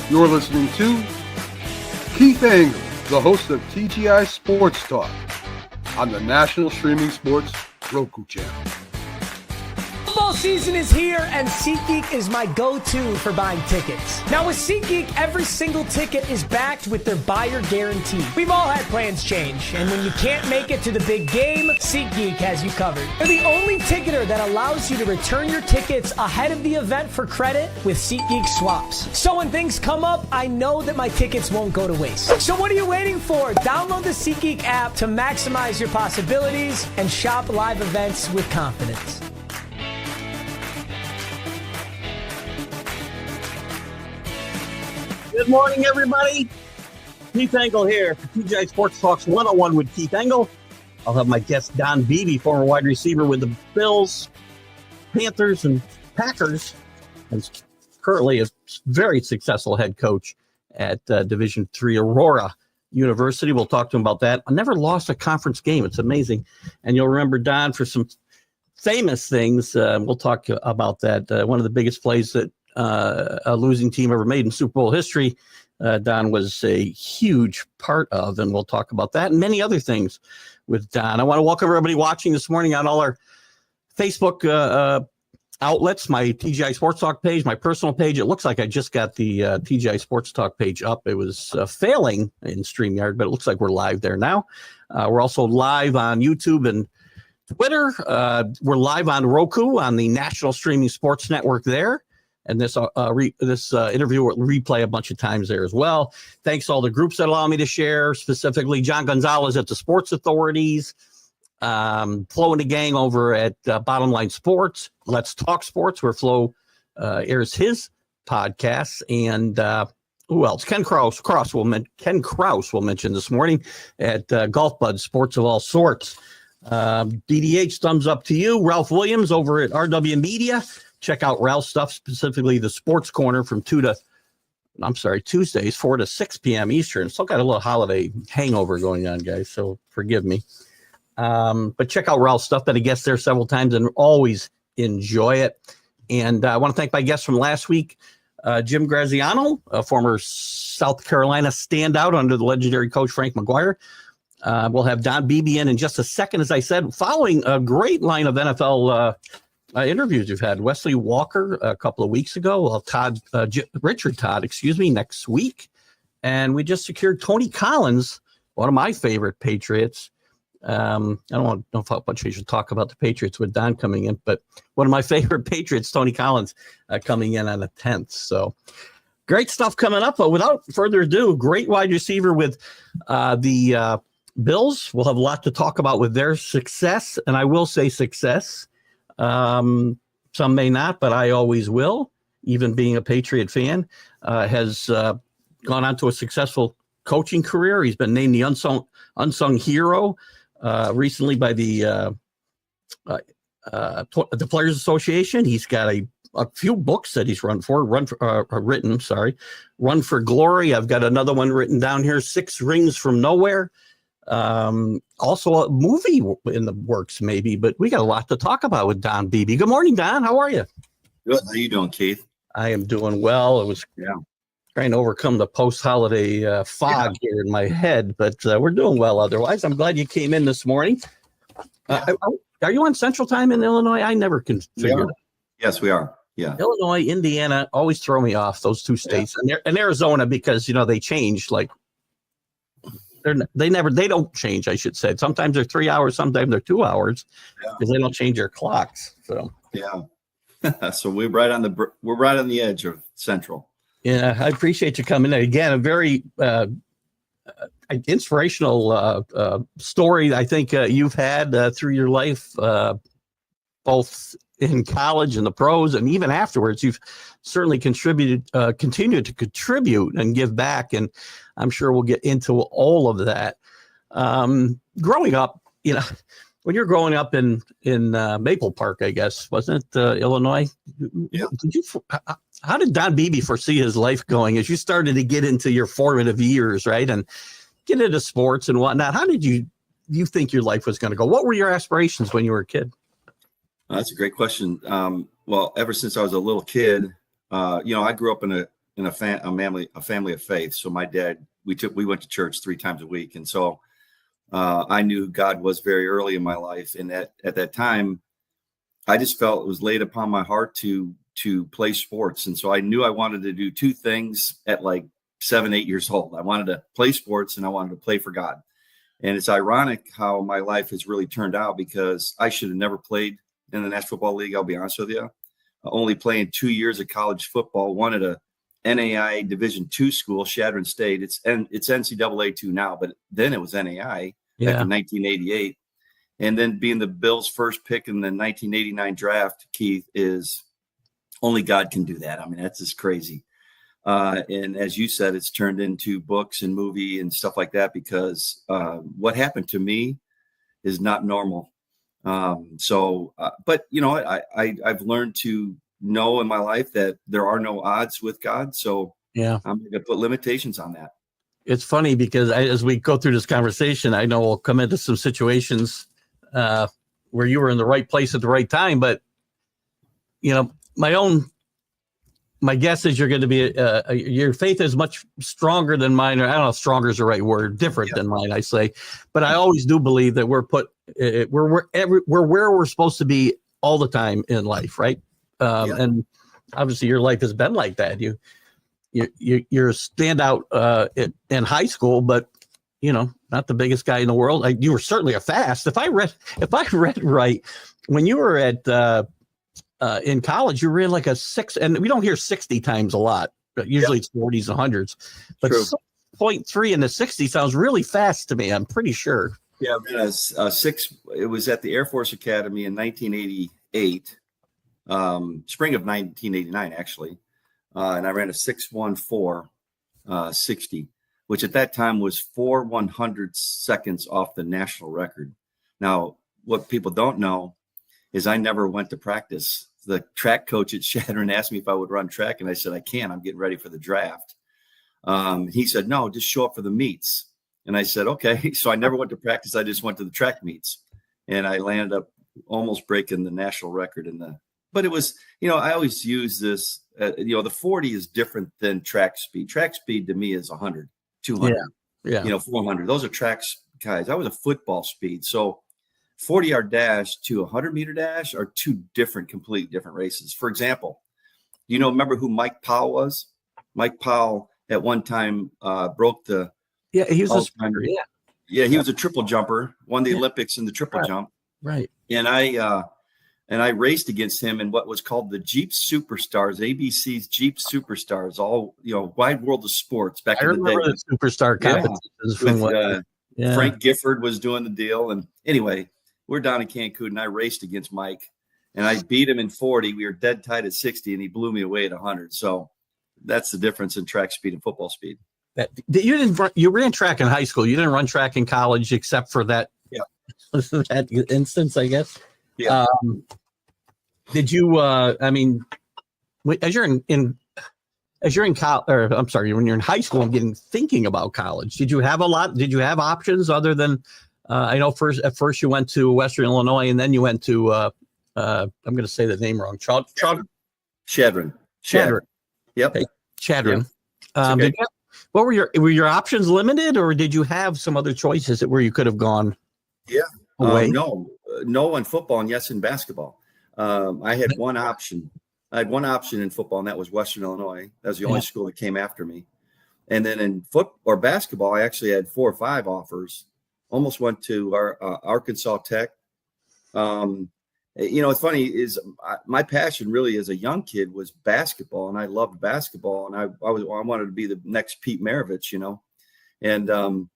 You're listening to Keith Engle, the host of TGI Sports Talk on the National Streaming Sports Roku channel. Football season is here, and SeatGeek is my go-to for buying tickets. Now with SeatGeek, every single ticket is backed with their buyer guarantee. We've all had plans change, and when you can't make it to the big game, SeatGeek has you covered. They're the only ticketer that allows you to return your tickets ahead of the event for credit with SeatGeek swaps. So when things come up, I know that my tickets won't go to waste. So what are you waiting for? Download the SeatGeek app to maximize your possibilities and shop live events with confidence. Good morning, everybody. Keith Engle here for TGI Sports Talks 101 with Keith Engle. I'll have my guest Don Beebe, former wide receiver with the Bills, Panthers, and Packers, and currently a very successful head coach at Division III Aurora University. We'll talk to him about that. I never lost a conference game. It's amazing. And you'll remember Don for some famous things. We'll talk about that. One of the biggest plays that a losing team ever made in Super Bowl history. Don was a huge part of, and we'll talk about that and many other things with Don. I want to welcome everybody watching this morning on all our Facebook outlets, my TGI Sports Talk page, my personal page. It looks like I just got the TGI Sports Talk page up. It was failing in StreamYard, but it looks like we're live there now. We're also live on YouTube and Twitter. We're live on Roku on the National Streaming Sports Network there. And this interview will replay a bunch of times there as well. Thanks to all the groups that allow me to share, specifically John Gonzalez at the Sports Authorities, Flo and the gang over at Bottom Line Sports, Let's Talk Sports, where Flo airs his podcasts, and who else? Ken Krause will mention this morning at Golf Bud Sports of All Sorts. DDH, thumbs up to you. Ralph Williams over at RW Media. Check out Ralph's stuff, specifically the Sports Corner from Tuesdays, 4 to 6 p.m. Eastern. Still got a little holiday hangover going on, guys, so forgive me. But check out Ralph's stuff. Been a guest there several times and always enjoy it. And I want to thank my guests from last week, Jim Graziano, a former South Carolina standout under the legendary coach Frank McGuire. We'll have Don Beebe in just a second, as I said, following a great line of NFL interviews you've had. Wesley Walker a couple of weeks ago, Richard Todd, next week. And we just secured Tony Collins, one of my favorite Patriots. I don't know how much we should talk about the Patriots with Don coming in, but one of my favorite Patriots, Tony Collins, coming in on the 10th. So great stuff coming up. But without further ado, great wide receiver with the Bills. We'll have a lot to talk about with their success, and I will say success. Some may not, but I always will, even being a Patriot fan. Has gone on to a successful coaching career. He's been named the unsung hero recently by the Players Association. He's got a few books that he's written. Run for Glory. I've got another one written down here, 6 Rings from Nowhere. Also a movie in the works maybe, but we got a lot to talk about with Don Beebe. Good morning, Don. How are you? Good. How you doing, Keith? I am doing well. It was trying to overcome the post-holiday fog here in my head, but we're doing well otherwise. I'm glad you came in this morning. Are you on Central Time in Illinois? I never can figure it out. Yes, we are. Yeah. Illinois, Indiana always throw me off, those two states. And Arizona, because, they change like they don't change, I should say. Sometimes they're 3 hours, sometimes they're 2 hours because they don't change their clocks. So so we're right on the edge of Central. Yeah, I appreciate you coming in. Again, a very inspirational story I think you've had through your life, both in college and the pros, and even afterwards. You've certainly continued to contribute and give back, and I'm sure we'll get into all of that. Growing up, when you're growing up in Maple Park, I guess, wasn't it, Illinois? Yeah. How did Don Beebe foresee his life going as you started to get into your formative years, right, and get into sports and whatnot? How did you think your life was going to go? What were your aspirations when you were a kid? That's a great question. Well, ever since I was a little kid, I grew up in in a family of faith. So my dad, we went to church 3 times a week. And so I knew God was very early in my life. And at that time, I just felt it was laid upon my heart to play sports. And so I knew I wanted to do 2 things at like 7, 8 years old. I wanted to play sports and I wanted to play for God. And it's ironic how my life has really turned out, because I should have never played in the National Football League. I'll be honest with you. Only playing 2 years of college football, one at a NAI Division II school, Shadron State. It's NCAA 2 now, but then it was NAI back in 1988. And then being the Bills' first pick in the 1989 draft, Keith, is only God can do that. I mean, that's just crazy. And as you said, it's turned into books and movie and stuff like that, because what happened to me is not normal. But you know, I've learned to know in my life that there are no odds with God. So I'm going to put limitations on that. It's funny because as we go through this conversation, I know we'll come into some situations where you were in the right place at the right time. But, you know, my guess is you're going to be your faith is much stronger than mine. Or I don't know if stronger is the right word, different than mine, I say. But I always do believe that we're where we're supposed to be all the time in life. Right. And obviously your life has been like that. You're a standout in high school, but you know, not the biggest guy in the world. You were certainly a fast. If I read right, when you were at in college, you ran like a 6, and we don't hear 60 times a lot. But usually it's 40s and 100s. But 6.3 in the 60 sounds really fast to me. I'm pretty sure. Yeah, I ran a 6. It was at the Air Force Academy in 1988, spring of 1989, actually. And I ran a 6.14 60, which at that time was 4 100 seconds off the national record. Now, what people don't know is I never went to practice. The track coach at Shadron asked me if I would run track, and I said, I can't. I'm getting ready for the draft. He said, no, just show up for the meets. And I said, okay. So I never went to practice. I just went to the track meets, and I landed up almost breaking the national record but it was, you know, I always use this, you know, the 40 is different than track speed. Track speed to me is 100, 200, you know, 400. Those are track guys. I was a football speed. So 40-yard dash to 100-meter dash are 2 completely different races. For example, remember who Mike Powell was? Mike Powell at one time broke the he was he was a triple jumper, won the Olympics in the triple jump. Right. And I raced against him in what was called the Jeep Superstars, ABC's Jeep Superstars, all, wide world of sports back in the day. I remember the Superstar competitions. Frank Gifford was doing the deal. And anyway, we're down in Cancun, and I raced against Mike, and I beat him in 40. We were dead tied at 60, and he blew me away at 100. So that's the difference in track speed and football speed. You ran track in high school. You didn't run track in college except for that, that instance, I guess. Yeah. Did you? As you're in college, or I'm sorry, when you're in high school, I'm thinking about college. Did you have Did you have options other than? I know at first you went to Western Illinois, and then you went to. I'm going to say the name wrong. Shadron. Yep. Okay. Shadron. Okay. What were your options limited, or did you have some other choices where you could have gone? Yeah. No in football, and yes in basketball. I had one option. I had one option in football, and that was Western Illinois. That was the only school that came after me. And then in basketball, I actually had 4 or 5 offers. Almost went to our Arkansas Tech. It's funny is my passion really as a young kid was basketball, and I loved basketball, and I wanted to be the next Pete Maravich, and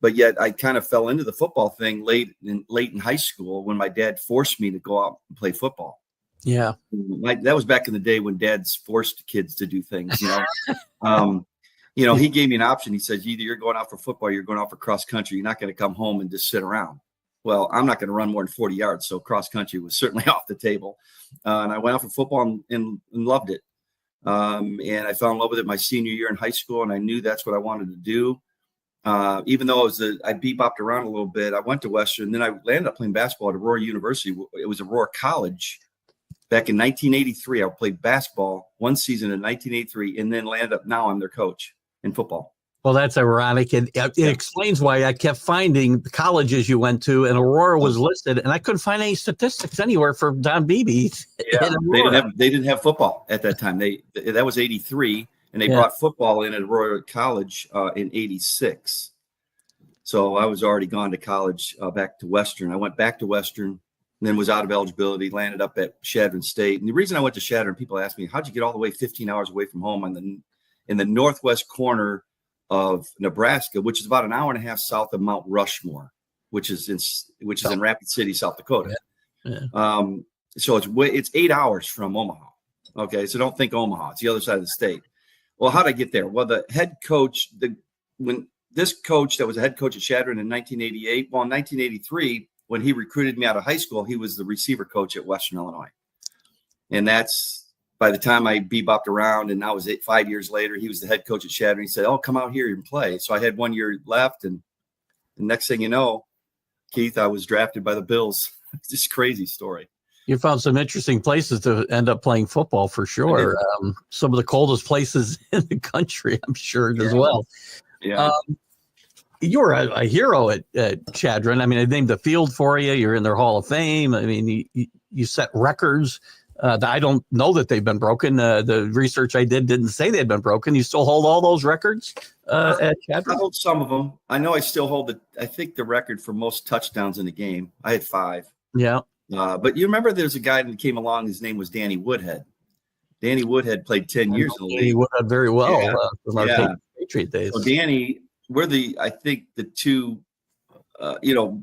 but yet I kind of fell into the football thing late in high school when my dad forced me to go out and play football. Yeah, that was back in the day when dads forced kids to do things. He gave me an option. He said, either you're going out for football, or you're going out for cross country. You're not going to come home and just sit around. Well, I'm not going to run more than 40 yards. So cross country was certainly off the table. And I went out for football and loved it. And I fell in love with it my senior year in high school. And I knew that's what I wanted to do. Even though I bebopped around a little bit, I went to Western. Then I landed up playing basketball at Aurora University. It was Aurora College. back in 1983. I played basketball one season in 1983, and then landed up. Now I'm their coach in football. Well, that's ironic. And it explains why I kept finding the colleges you went to, and Aurora was listed, and I couldn't find any statistics anywhere for Don Beebe. Yeah, they didn't have football at that time. That was 83, and they brought football in at Aurora College in 86. So I was already gone to college, back to Western. I went back to Western, and then was out of eligibility, landed up at Chadron State. And the reason I went to Chadron, people ask me, how'd you get all the way 15 hours away from home in the northwest corner of Nebraska, which is about an hour and a half south of Mount Rushmore, which is in Rapid City, South Dakota. So it's 8 hours from Omaha. Okay, so don't think Omaha; it's the other side of the state. Well, how'd I get there? Well, the head coach, this coach that was a head coach at Chadron in 1988, well, in 1983, when he recruited me out of high school, he was the receiver coach at Western Illinois, and that's. By the time I bebopped around, and now it was 5 years later, he was the head coach at Chadron. He said, "Oh, come out here and play." So I had 1 year left, and the next thing you know, Keith, I was drafted by the Bills. It's just a crazy story. You found some interesting places to end up playing football for sure. Some of the coldest places in the country, I'm sure, as well. Yeah. You were a hero at Chadron. I mean, I named the field for you. You're in their Hall of Fame. I mean, you set records. I don't know that they've been broken. The research I didn't say they'd been broken. You still hold all those records at Chadron? I hold some of them. I know I still hold the record for most touchdowns in a game. I had 5. Yeah. But you remember there's a guy that came along. His name was Danny Woodhead. Danny Woodhead played 10 years in the league. Danny Woodhead very well from our Patriot days. So Danny, I think the two,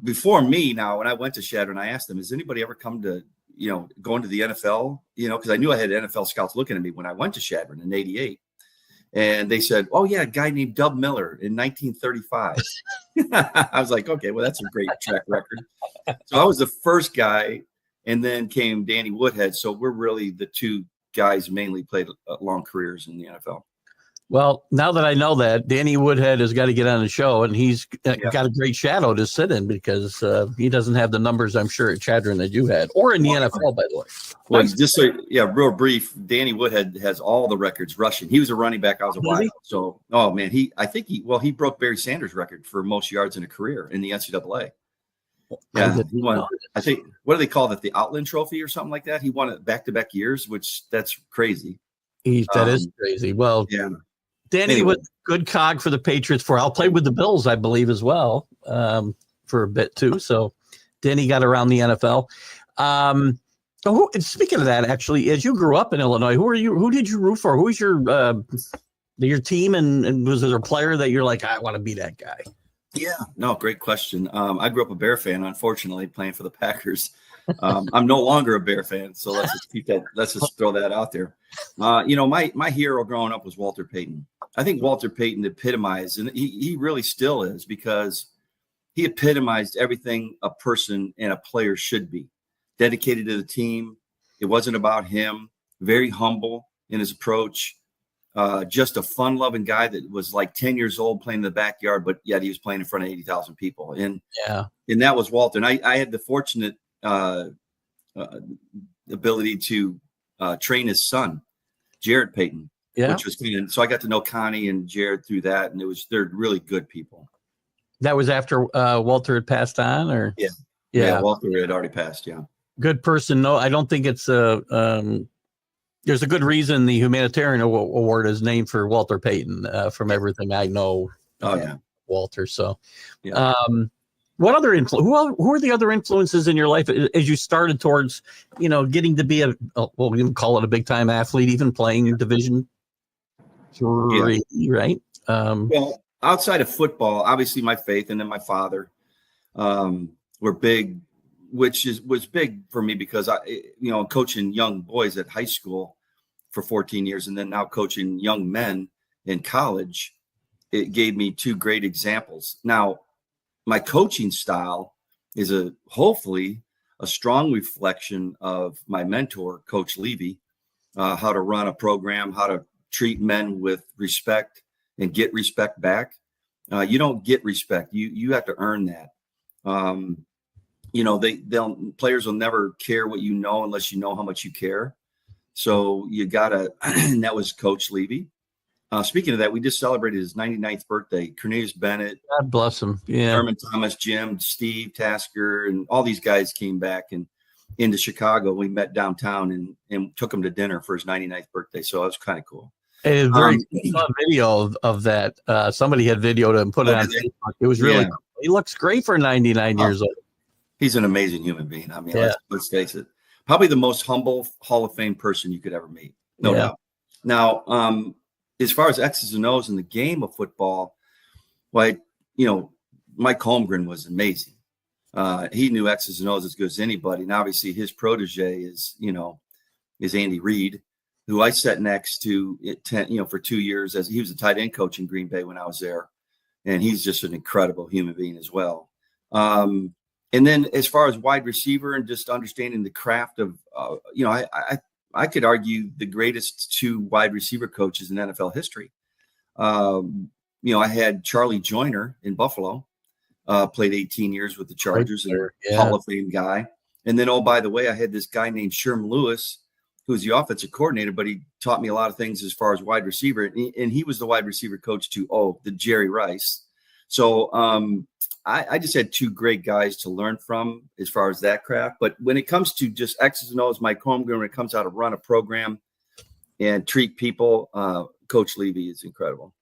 before me now, when I went to Chadron, I asked them, has anybody ever come to, going to the NFL, because I knew I had NFL scouts looking at me when I went to Chadron in 88. And they said, oh, yeah, a guy named Dub Miller in 1935. I was like, okay, well, that's a great track record. So I was the first guy, and then came Danny Woodhead. So we're really the two guys mainly played long careers in the NFL. Well, now that I know that, Danny Woodhead has got to get on the show, and he's got a great shadow to sit in because he doesn't have the numbers, I'm sure, at Chadron that you had, or in the NFL, by the way. Well, just so, real brief, Danny Woodhead has all the records rushing. He was a running back. I was a wide. So, oh, man, he broke Barry Sanders' record for most yards in a career in the NCAA. Yeah, he won. I think, what do they call that? The Outland Trophy or something like that? He won it back-to-back years, which that's crazy. That is crazy. Well, yeah. Danny was a good cog for the Patriots I'll play with the Bills, I believe, as well, for a bit too. So Danny got around the NFL. Speaking of that, actually, as you grew up in Illinois, who did you root for? Who was your team, and was there a player that you're like, I want to be that guy? Yeah, no, great question. I grew up a Bear fan, unfortunately, playing for the Packers. I'm no longer a Bear fan, so let's just throw that out there. My hero growing up was Walter Payton. I think Walter Payton epitomized, and he really still is, because he epitomized everything a person and a player should be. Dedicated to the team. It wasn't about him. Very humble in his approach. Just a fun-loving guy that was like 10 years old playing in the backyard, but yet he was playing in front of 80,000 people. And that was Walter. And I had the fortunate ability to train his son, Jared Payton, which was so I got to know Connie and Jared through that, and they're really good people. That was after Walter had passed on, or yeah, Walter had already passed. Yeah, good person. No, I don't think it's there's a good reason the humanitarian award is named for Walter Payton. From everything I know, Walter. So, what other who are the other influences in your life as you started towards, getting to be we can call it a big time athlete, even playing Division III, right? Well, outside of football, obviously my faith and then my father were big, which was big for me because coaching young boys at high school for 14 years and then now coaching young men in college, it gave me two great examples. Now, my coaching style is hopefully a strong reflection of my mentor, Coach Levy, how to run a program, how to treat men with respect and get respect back. You don't get respect. You have to earn that. players will never care what you know unless you know how much you care. So you gotta, and that was Coach Levy. Speaking of that, we just celebrated his 99th birthday. Cornelius Bennett, God bless him. Yeah. Herman Thomas, Jim, Steve Tasker, and all these guys came back and into Chicago. We met downtown and took him to dinner for his 99th birthday. So it was kind of cool. It was saw a video of that. Somebody had videoed it and put it on Facebook. It was really cool. He looks great for 99 years old. He's an amazing human being. I mean, let's face it. Probably the most humble Hall of Fame person you could ever meet. No doubt. Now, as far as X's and O's in the game of football, Mike Holmgren was amazing. He knew X's and O's as good as anybody. And obviously his protege is Andy Reid, who I sat next to for 2 years as he was a tight end coach in Green Bay when I was there. And he's just an incredible human being as well. And then as far as wide receiver and just understanding the craft of, I could argue the greatest 2 wide receiver coaches in NFL history. I had Charlie Joyner in Buffalo, played 18 years with the Chargers, and Hall of Fame guy. And then, by the way, I had this guy named Sherm Lewis, who was the offensive coordinator, but he taught me a lot of things as far as wide receiver. And he was the wide receiver coach to, the Jerry Rice. So I just had 2 great guys to learn from as far as that craft. But when it comes to just X's and O's, Mike Holmgren, when it comes out to run a program and treat people, Coach Levy is incredible.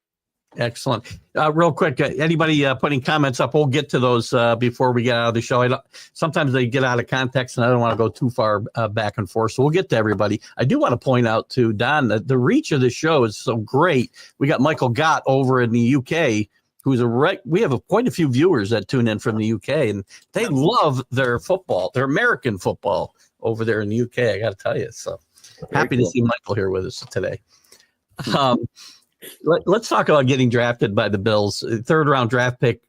Excellent. Real quick, anybody putting comments up, we'll get to those before we get out of the show. Sometimes they get out of context, and I don't want to go too far back and forth, so we'll get to everybody. I do want to point out to Don that the reach of the show is so great. We got Michael Gott over in the UK, who's we have quite a few viewers that tune in from the UK, and they love their football, their American football over there in the UK. I got to tell you, so happy to see Michael here with us today. Let's talk about getting drafted by the Bills. 3rd round draft pick.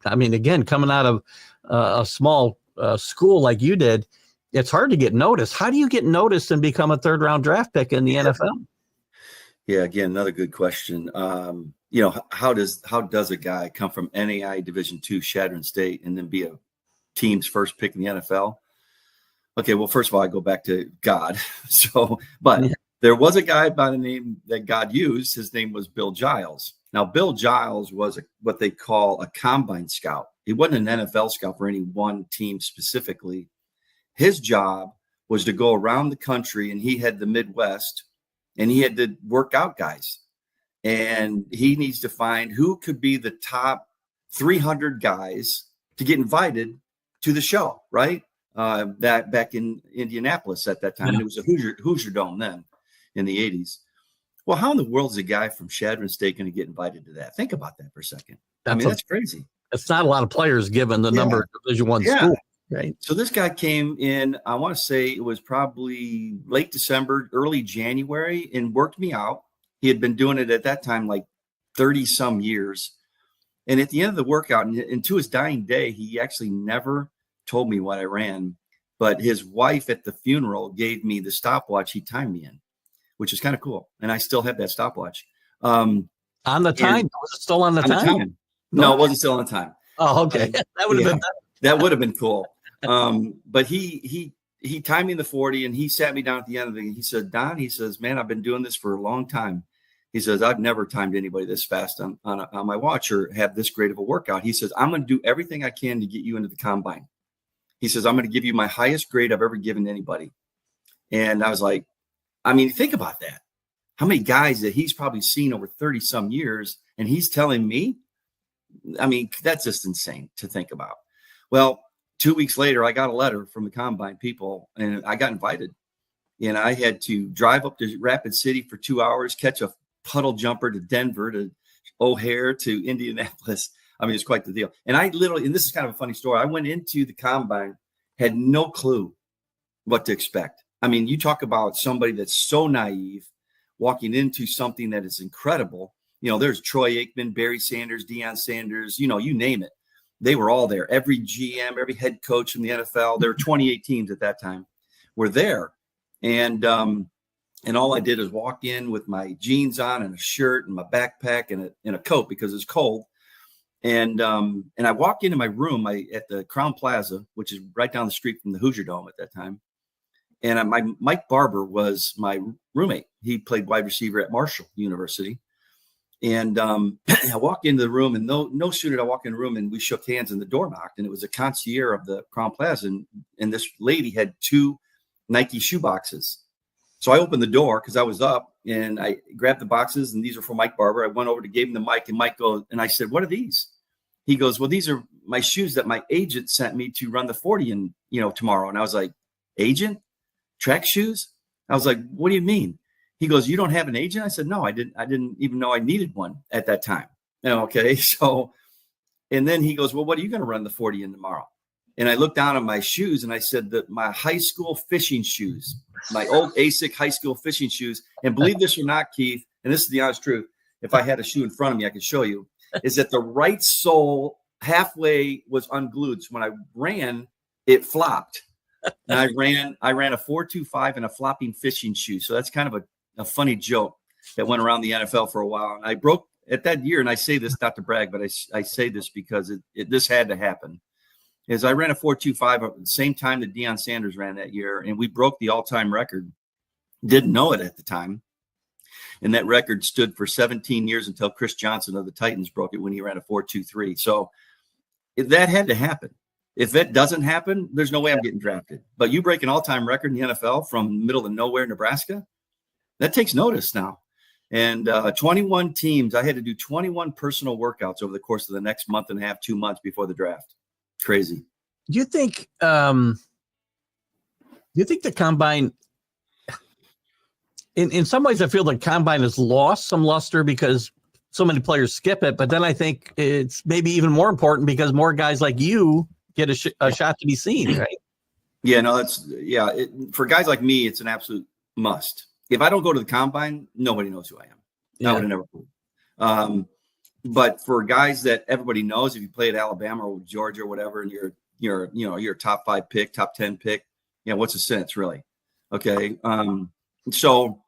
Again, coming out of a small school like you did, it's hard to get noticed. How do you get noticed and become a 3rd round draft pick in the NFL? Yeah, again, another good question. How does a guy come from NAI Division II Shadron State and then be a team's first pick in the NFL? Okay, well, first of all, I go back to God. There was a guy by the name that God used. His name was Bill Giles. Now, Bill Giles was what they call a combine scout. He wasn't an NFL scout for any one team specifically. His job was to go around the country, and he had the Midwest, and he had to work out guys. And he needs to find who could be the top 300 guys to get invited to the show, right? That back in Indianapolis at that time. Yeah. It was a Hoosier Dome then in the 80s. Well, how in the world is a guy from Shadron State going to get invited to that? Think about that for a second. That's crazy. It's not a lot of players given the number of Division I schools, right? So this guy came in, I want to say it was probably late December, early January, and worked me out. He had been doing it at that time like 30 some years. And at the end of the workout, and to his dying day, he actually never told me what I ran, but his wife at the funeral gave me the stopwatch he timed me in, which is kind of cool. And I still have that stopwatch. On the time? Was it still on the time? No, it wasn't still on the time. Oh, okay. That would have been that would have been cool. But he timed me in the 40, and he sat me down at the end of it. He said, Don, he says, man, I've been doing this for a long time. He says, I've never timed anybody this fast on my watch or have this great of a workout. He says, I'm going to do everything I can to get you into the combine. He says, I'm going to give you my highest grade I've ever given to anybody. And I was like, think about that. How many guys that he's probably seen over 30 some years, and he's telling me, that's just insane to think about. Well, 2 weeks later, I got a letter from the combine people, and I got invited. And I had to drive up to Rapid City for 2 hours, catch a puddle jumper to Denver, to O'Hare, to Indianapolis. It's quite the deal. And I literally, and this is kind of a funny story, I went into the combine, had no clue what to expect. You talk about somebody that's so naive, walking into something that is incredible. There's Troy Aikman, Barry Sanders, Deion Sanders, you name it. They were all there. Every GM, every head coach in the NFL, there were 28 teams at that time, were there. And all I did was walk in with my jeans on and a shirt and my backpack and a coat because it's cold. And I walk into my room at the Crown Plaza, which is right down the street from the Hoosier Dome at that time. And my Mike Barber was my roommate. He played wide receiver at Marshall University. And I walked into the room, and no sooner did I walk in the room and we shook hands and the door knocked, and it was a concierge of the Crown Plaza. And this lady had 2 Nike shoe boxes. So I opened the door because I was up, and I grabbed the boxes, and these are for Mike Barber. I went over to give him the mic, and Mike goes, and I said, "What are these?" He goes, "Well, these are my shoes that my agent sent me to run the 40 in, tomorrow." And I was like, "Agent? Track shoes?" I was like, "What do you mean?" He goes, "You don't have an agent?" I said, "No, I didn't even know I needed one at that time." Okay. So, and then he goes, "Well, what are you going to run the 40 in tomorrow?" And I looked down at my shoes, and I said that my high school fishing shoes, my old ASIC high school fishing shoes, and believe this or not, Keith, and this is the honest truth, if I had a shoe in front of me, I could show you, is that the right sole halfway was unglued. So when I ran, it flopped. And I ran a 4.25 and a flopping fishing shoe. So that's kind of a funny joke that went around the NFL for a while. And I broke at that year, and I say this not to brag, but I say this because this had to happen. Is I ran a 4.25 at the same time that Deion Sanders ran that year, and we broke the all-time record. Didn't know it at the time. And that record stood for 17 years until Chris Johnson of the Titans broke it when he ran a 4.23. So that had to happen. If that doesn't happen, there's no way I'm getting drafted. But you break an all-time record in the NFL from middle of nowhere, Nebraska, that takes notice now. And 21 teams, I had to do 21 personal workouts over the course of the next month and a half, 2 months before the draft. Crazy. Do you think the combine, in some ways, I feel the combine has lost some luster because so many players skip it. But then I think it's maybe even more important because more guys like you get a shot to be seen, right? Yeah, no, for guys like me, it's an absolute must. If I don't go to the combine, nobody knows who I am. Yeah. I would have never played. But for guys that everybody knows, if you play at Alabama or Georgia or whatever, and you're a top 5 pick, top 10 pick, what's the sense really? Okay. So,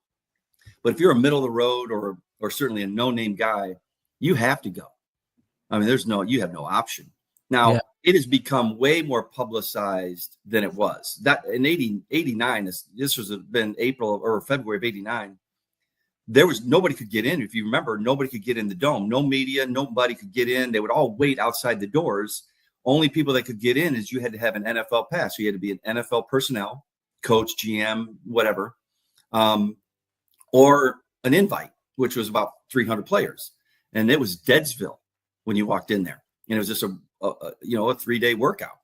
but if you're a middle of the road or certainly a no-name guy, you have to go. I mean, you have no option. Now, It has become way more publicized than it was. That in 89, this was been April or February of 89. Nobody could get in. If you remember, nobody could get in the dome. No media, nobody could get in. They would all wait outside the doors. Only people that could get in is you had to have an NFL pass. So you had to be an NFL personnel, coach, GM, whatever, or an invite, which was about 300 players. And it was Deadsville when you walked in there. And it was just a 3-day workout.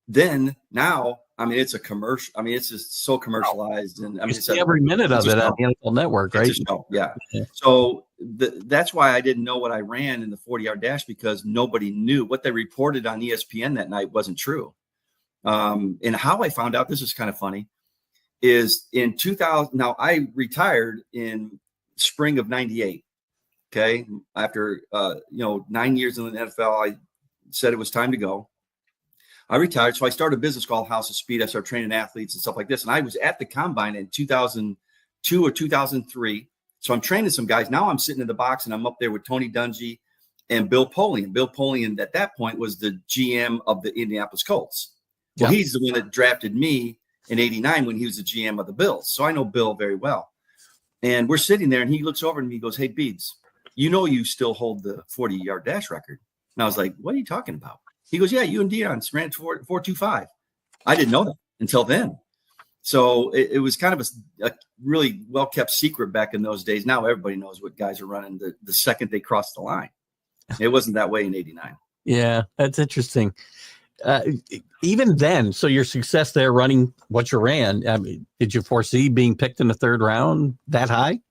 Then now, I mean, it's a commercial. I mean, it's just so commercialized, and I mean, it's every minute of it on the NFL Network, right? Yeah. So that's why I didn't know what I ran in the 40-yard dash, because nobody knew. What they reported on ESPN that night wasn't true. And how I found out, this is kind of funny, is in 2000. Now I retired in spring of '98. Okay, after 9 years in the NFL, I said it was time to go. I retired, so I started a business called House of Speed. I started training athletes and stuff like this. And I was at the combine in 2002 or 2003. So I'm training some guys. Now I'm sitting in the box, and I'm up there with Tony Dungy and Bill Polian. Bill Polian at that point was the GM of the Indianapolis Colts. Well, he's the one that drafted me in '89 when he was the GM of the Bills. So I know Bill very well. And we're sitting there, and he looks over at me and goes, "Hey, Beebs, you still hold the 40-yard dash record." And I was like, "What are you talking about?" He goes, "Yeah, you and Deion ran 4.25. I didn't know that until then. So it was kind of a really well-kept secret back in those days. Now everybody knows what guys are running the second they cross the line. It wasn't that way in '89. Yeah, that's interesting. Even then, so your success there running what you ran, I mean, did you foresee being picked in the 3rd round that high?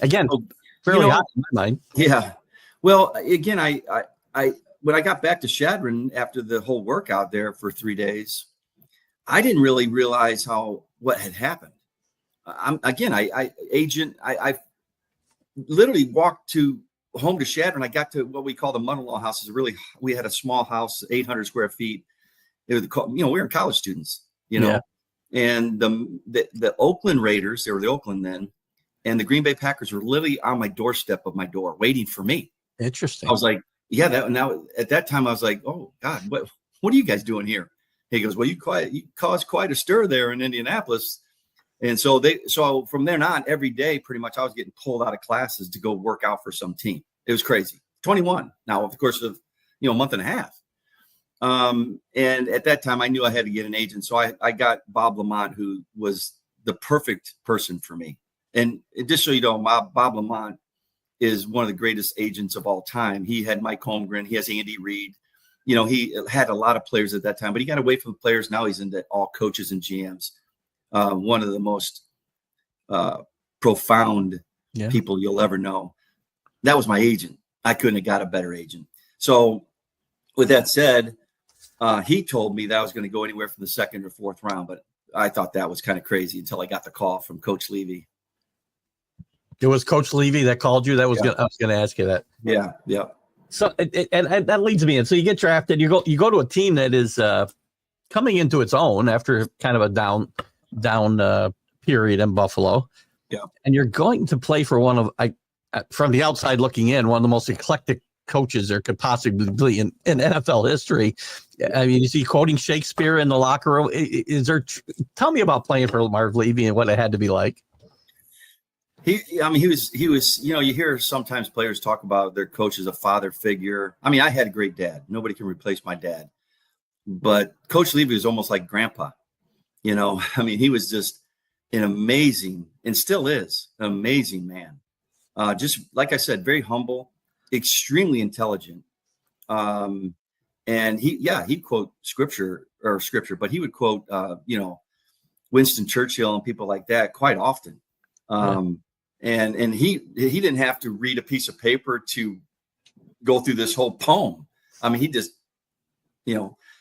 Again, fairly high in my mind. Yeah. Well, again, I when I got back to Chadron after the whole workout there for 3 days, I didn't really realize what had happened. I literally walked home to Chadron. I got to what we call the mother-in-law house. We had a small house, 800 square feet. It was, we were college students, and the Oakland Raiders, they were the Oakland then, and the Green Bay Packers were literally on my doorstep of my door waiting for me. Interesting. I was like, yeah, now at that time I was like, oh God, what are you guys doing here? He goes, well, you caused quite a stir there in Indianapolis. And so from then on, every day, pretty much I was getting pulled out of classes to go work out for some team. It was crazy. 21 now, of course, of, a month and a half. And at that time I knew I had to get an agent. So I got Bob Lamont, who was the perfect person for me. And just so you know, Bob Lamont is one of the greatest agents of all time. He had Mike Holmgren. He has Andy Reid. He had a lot of players at that time, but he got away from the players. Now he's into all coaches and GMs. One of the most profound people you'll ever know. That was my agent. I couldn't have got a better agent. So with that said, he told me that I was going to go anywhere from the second or fourth round, but I thought that was kind of crazy until I got the call from Coach Levy. It was Coach Levy that called you. I was going to ask you that. Yeah. So and that leads me in. So you get drafted. You go to a team that is coming into its own after kind of a down period in Buffalo. Yeah, and you're going to play for one of from the outside looking in, one of the most eclectic coaches there could possibly be in NFL history. I mean, is he quoting Shakespeare in the locker room? Tell me about playing for Marv Levy and what it had to be like. He was, you hear sometimes players talk about their coach as a father figure. I mean, I had a great dad. Nobody can replace my dad. But Coach Levy was almost like grandpa. He was just an amazing, and still is, an amazing man. Just like I said, very humble, extremely intelligent. And he'd quote scripture, but he would quote, Winston Churchill and people like that quite often. And he didn't have to read a piece of paper to go through this whole poem. I mean, he just,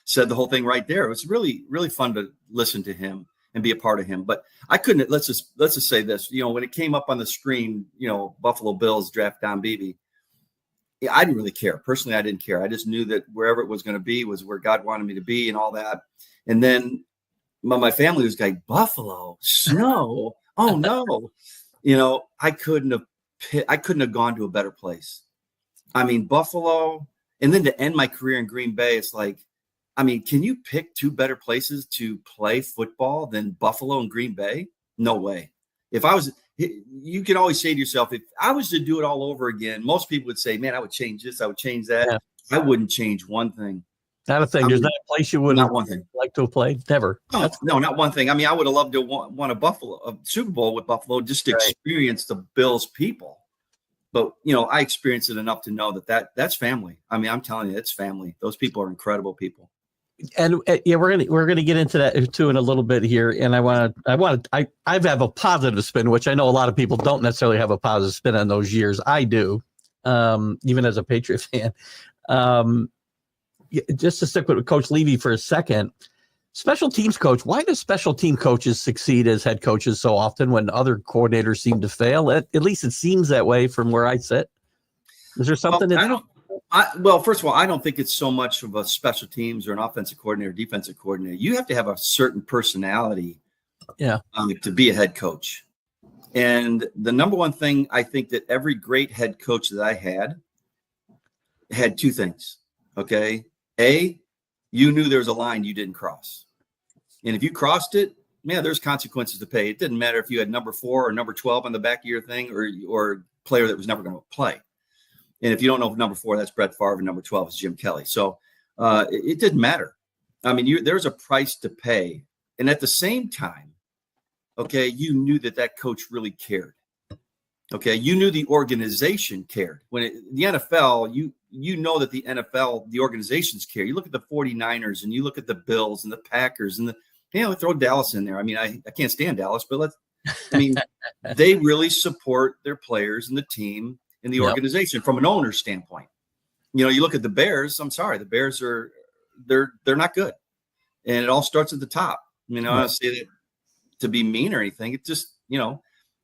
said the whole thing right there. It was really, really fun to listen to him and be a part of him. But I couldn't, let's just say this, when it came up on the screen, Buffalo Bills draft Don Beebe, I didn't really care. Personally, I didn't care. I just knew that wherever it was going to be was where God wanted me to be and all that. And then my family was like, Buffalo, snow. Oh no. I couldn't have gone to a better place. I mean, Buffalo, and then to end my career in Green Bay, it's like, I mean, can you pick two better places to play football than Buffalo and Green Bay? No way. You can always say to yourself, if I was to do it all over again, most people would say, man, I would change this. I would change that. Yeah. I wouldn't change one thing. Not a thing. There's not a place you wouldn't not one thing. Like to have played? Never. No, not one thing. I mean, I would have loved to have won a Super Bowl with Buffalo just to experience the Bills people. But, I experienced it enough to know that's family. I mean, I'm telling you, it's family. Those people are incredible people. And we're gonna get into that too in a little bit here. And I have a positive spin, which I know a lot of people don't necessarily have a positive spin on those years. I do, even as a Patriot fan. Just to stick with Coach Levy for a second, special teams coach. Why do special team coaches succeed as head coaches so often when other coordinators seem to fail? At least it seems that way from where I sit. Is there something? First of all, I don't think it's so much of a special teams or an offensive coordinator, defensive coordinator. You have to have a certain personality, to be a head coach. And the number one thing I think that every great head coach that I had two things. Okay. A, you knew there was a line you didn't cross. And if you crossed it, man, there's consequences to pay. It didn't matter if you had number 4 or number 12 on the back of your thing or a player that was never going to play. And if you don't know number 4, that's Brett Favre, and number 12 is Jim Kelly. So it didn't matter. I mean, there's a price to pay. And at the same time, okay, you knew that coach really cared. Okay, you knew the organization cared. The NFL, you know that the NFL, the organizations care. You look at the 49ers and you look at the Bills and the Packers and throw Dallas in there. I mean, I can't stand Dallas, but they really support their players and the team and the organization from an owner's standpoint. You look at the Bears. I'm sorry, the Bears they're not good, and it all starts at the top. I don't say that to be mean or anything. It just it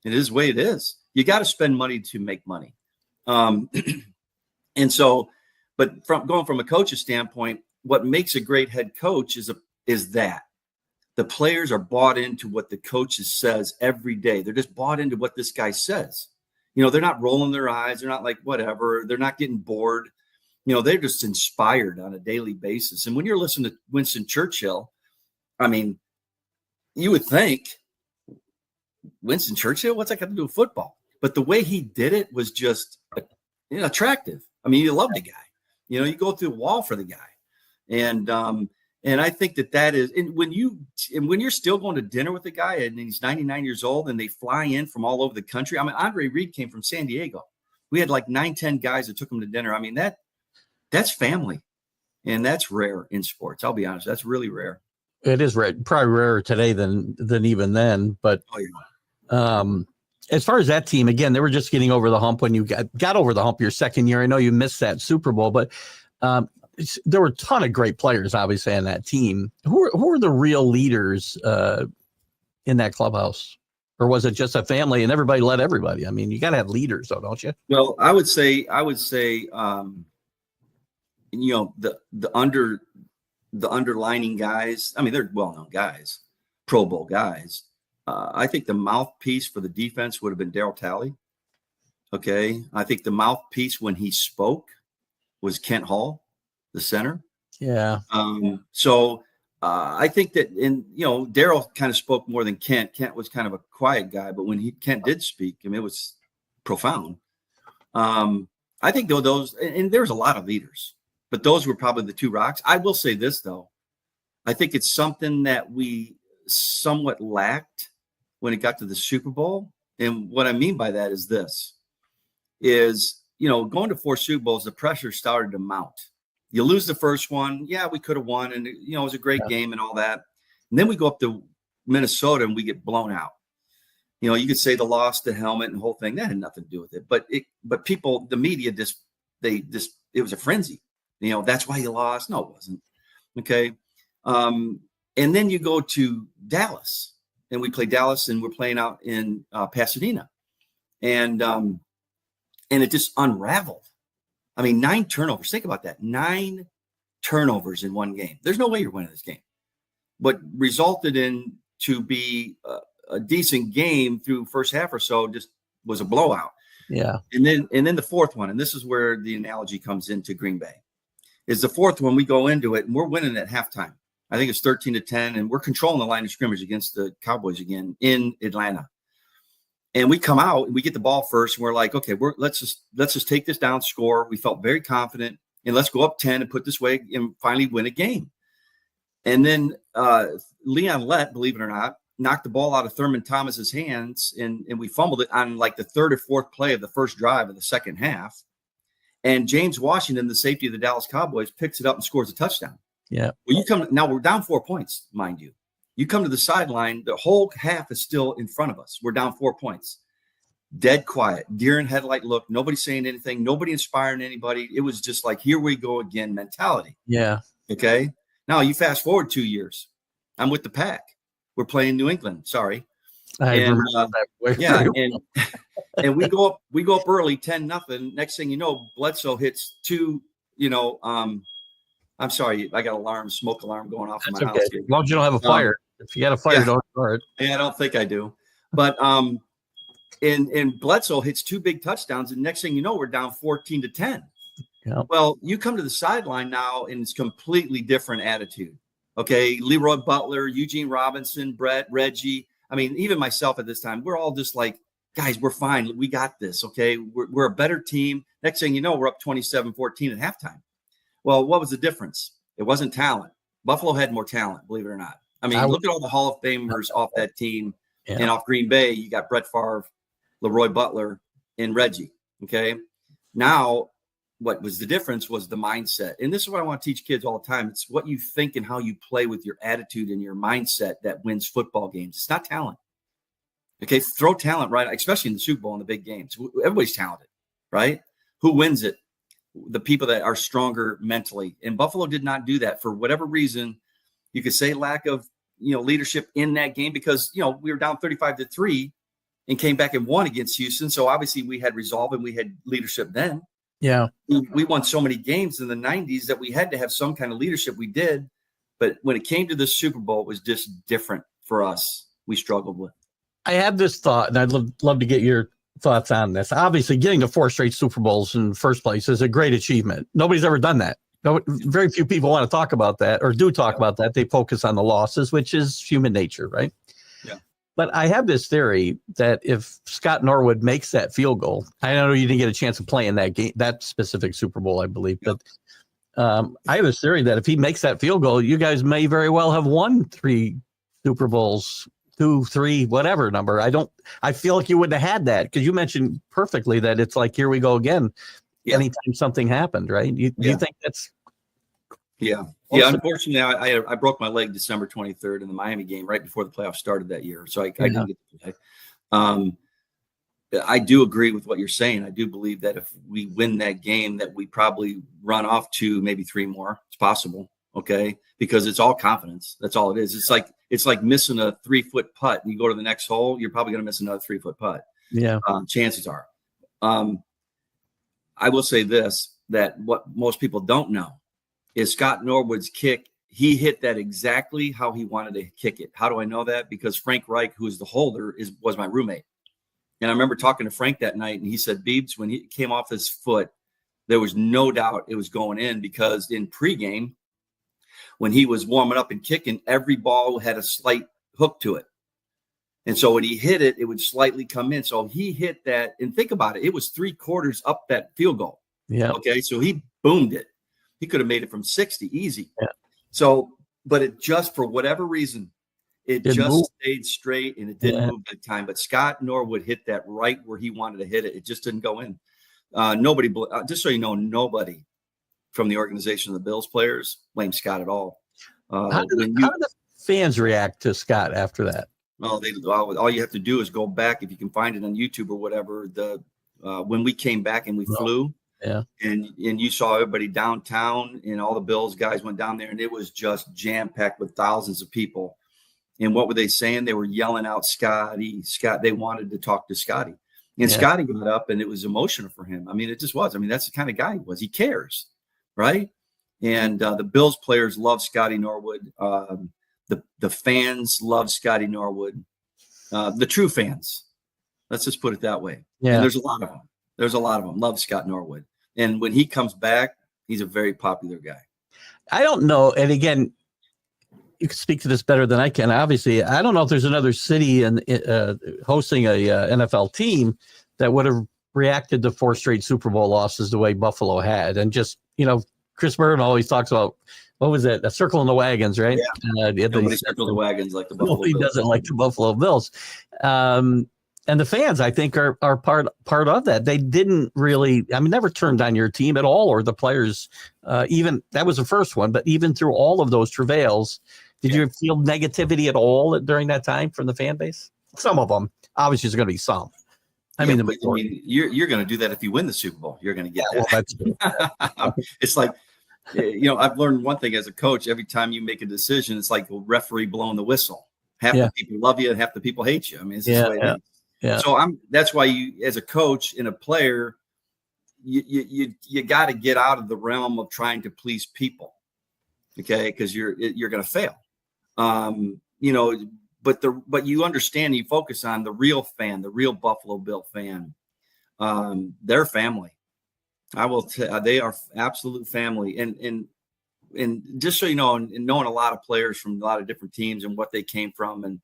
is the way it is. You got to spend money to make money. And so, but going from a coach's standpoint, what makes a great head coach is that the players are bought into what the coach says every day. They're just bought into what this guy says. They're not rolling their eyes. They're not like, whatever. They're not getting bored. they're just inspired on a daily basis. And when you're listening to Winston Churchill, I mean, you would think, Winston Churchill, what's that got to do with football? But the way he did it was just attractive. I mean, you love the guy. You go through a wall for the guy. And I think that is, and when you're still going to dinner with the guy and he's 99 years old and they fly in from all over the country. I mean, Andre Reed came from San Diego. We had like 9-10 guys that took him to dinner. I mean, that's family, and that's rare in sports. I'll be honest. That's really rare. It is rare, probably rarer today than even then. But as far as that team, again, they were just getting over the hump when you got over the hump your second year. I know you missed that Super Bowl, but there were a ton of great players, obviously, on that team. Who were the real leaders in that clubhouse? Or was it just a family and everybody led everybody? I mean, you got to have leaders, though, don't you? Well, I would say, the underlining guys. I mean, they're well-known guys, Pro Bowl guys. I think the mouthpiece for the defense would have been Darryl Talley. Okay, I think the mouthpiece when he spoke was Kent Hall, the center. Yeah. So I think that Darryl kind of spoke more than Kent. Kent was kind of a quiet guy, but when Kent did speak, I mean, it was profound. I think those, and there's a lot of leaders, but those were probably the two rocks. I will say this, though. I think it's something that we somewhat lacked when it got to the Super Bowl. And what I mean by that is this, going to 4 Super Bowls, the pressure started to mount. You lose the first one. Yeah, we could have won. And, it was a great game and all that. And then we go up to Minnesota and we get blown out. You could say the loss, the helmet and the whole thing, that had nothing to do with it. But people, the media it was a frenzy. That's why you lost. No, it wasn't. Okay. And then you go to Dallas and we play Dallas and we're playing out in Pasadena. And it just unraveled. I mean, 9 turnovers. Think about that. 9 turnovers in one game. There's no way you're winning this game. What resulted in to be a decent game through first half or so just was a blowout. Yeah. And then the fourth one, and this is where the analogy comes into Green Bay, is the fourth one. We go into it and we're winning at halftime. I think it's 13-10, and we're controlling the line of scrimmage against the Cowboys again in Atlanta. And we come out and we get the ball first, and we're like, okay, let's just take this down, score. We felt very confident, and let's go up 10 and put this way and finally win a game. And then Leon Lett, believe it or not, knocked the ball out of Thurman Thomas's hands, and we fumbled it on like the 3rd or 4th play of the first drive of the second half. And James Washington, the safety of the Dallas Cowboys, picks it up and scores a touchdown. Yeah. Well, now we're down 4 points, mind you. You come to the sideline, the whole half is still in front of us. We're down 4 points. Dead quiet, deer in headlight look, nobody saying anything, nobody inspiring anybody. It was just like, here we go again mentality. Yeah. Okay. Now you fast forward 2 years. I'm with the Pack. We're playing New England. Sorry. And we go up early, 10-0. Next thing you know, Bledsoe hits 2, I'm sorry, I got smoke alarm going off in my house here. As long as you don't have a fire. If you got a fire, don't start. Yeah, I don't think I do. But and Bledsoe hits 2 big touchdowns, and next thing you know, we're down 14-10. Yeah. Well, you come to the sideline now, and it's completely different attitude. Okay, Leroy Butler, Eugene Robinson, Brett, Reggie. I mean, even myself at this time, we're all just like, guys, we're fine. We got this. Okay, we're a better team. Next thing you know, we're up 27-14 at halftime. Well, what was the difference? It wasn't talent. Buffalo had more talent, believe it or not. I mean, look at all the Hall of Famers off that team. Yeah. And off Green Bay, you got Brett Favre, Leroy Butler, and Reggie. Okay. Now, what was the difference was the mindset. And this is what I want to teach kids all the time. It's what you think and how you play with your attitude and your mindset that wins football games. It's not talent. Okay. Throw talent right, especially in the Super Bowl and the big games. Everybody's talented, right? Who wins it? The people that are stronger mentally. And Buffalo did not do that for whatever reason. You could say lack of, leadership in that game because, we were down 35-3 and came back and won against Houston. So obviously we had resolve and we had leadership then. Yeah. We won so many games in the 90s that we had to have some kind of leadership. We did. But when it came to the Super Bowl, it was just different for us. We struggled with. I had this thought, and I'd love to get your thoughts on this. Obviously, getting to 4 straight Super Bowls in the first place is a great achievement. Nobody's ever done that. No, very few people want to talk about that or do talk about that. They focus on the losses, which is human nature, right? Yeah. But I have this theory that if Scott Norwood makes that field goal, I know you didn't get a chance of playing that game, that specific Super Bowl, I believe, but I have this theory that if he makes that field goal, you guys may very well have won 3 Super Bowls, 2, 3, whatever number. I feel like you wouldn't have had that because you mentioned perfectly that it's like, here we go again. Yeah. Anytime something happened, right? You think that's. Yeah. Yeah. Unfortunately, I broke my leg December 23rd in the Miami game right before the playoffs started that year. So I didn't get to play. I do agree with what you're saying. I do believe that if we win that game, that we probably run off 2, maybe 3 more. It's possible. Okay. Because it's all confidence. That's all it is. It's like missing a 3-foot putt and you go to the next hole, you're probably going to miss another 3-foot putt. Yeah. Chances are. I will say this, that what most people don't know is Scott Norwood's kick. He hit that exactly how he wanted to kick it. How do I know that? Because Frank Reich, who is the holder, was my roommate. And I remember talking to Frank that night, and he said, Beebs, when he came off his foot, there was no doubt it was going in because in pregame, when he was warming up and kicking, every ball had a slight hook to it. And so when he hit it, it would slightly come in. So he hit that, and think about it, it was 3/4 up that field goal. Yeah. Okay, so he boomed it. He could have made it from 60 easy. Yeah. So, but it just, for whatever reason, it just stayed straight and it didn't move that time. But Scott Norwood hit that right where he wanted to hit it. It just didn't go in. Nobody, just so you know, nobody from the organization of the Bills players blame Scott at all. How did the fans react to Scott after that? Well, all you have to do is go back, if you can find it on YouTube or whatever. When we came back and we flew, and you saw everybody downtown, and all the Bills guys went down there, and it was just jam packed with thousands of people. And what were they saying? They were yelling out Scotty, Scott. They wanted to talk to Scotty, and Scotty got up, and it was emotional for him. I mean, it just was. I mean, that's the kind of guy he was. He cares, right? And the Bills players love Scotty Norwood. The fans love Scotty Norwood. The true fans, let's just put it that way. Yeah. And there's a lot of them. There's a lot of them. Love Scott Norwood. And when he comes back, he's a very popular guy. I don't know. And again, you can speak to this better than I can. Obviously, I don't know if there's another city hosting a NFL team that would have reacted to 4 straight Super Bowl losses the way Buffalo had. And just, Chris Burton always talks about, what was it? A circle in the wagons, right? Yeah. Nobody circles the wagons like the Buffalo Bills. He doesn't like the Buffalo Bills. And the fans, I think, are part of that. They didn't really, never turned on your team at all, or the players. Even that was the first one, but even through all of those travails, did you feel negativity at all during that time from the fan base? Some of them, obviously, there's going to be some. You're going to do that if you win the Super Bowl. You're going to get that. Well, that's good. It's like, I've learned one thing as a coach. Every time you make a decision, it's like a referee blowing the whistle. Half the people love you and half the people hate you. I mean, it's just the way it is. Yeah. So that's why you, as a coach and a player, you got to get out of the realm of trying to please people. Okay. Because you're going to fail. But you understand, you focus on the real fan, the real Buffalo Bill fan, their family. I will tell they are absolute family. And just so you know, and knowing a lot of players from a lot of different teams and what they came from, and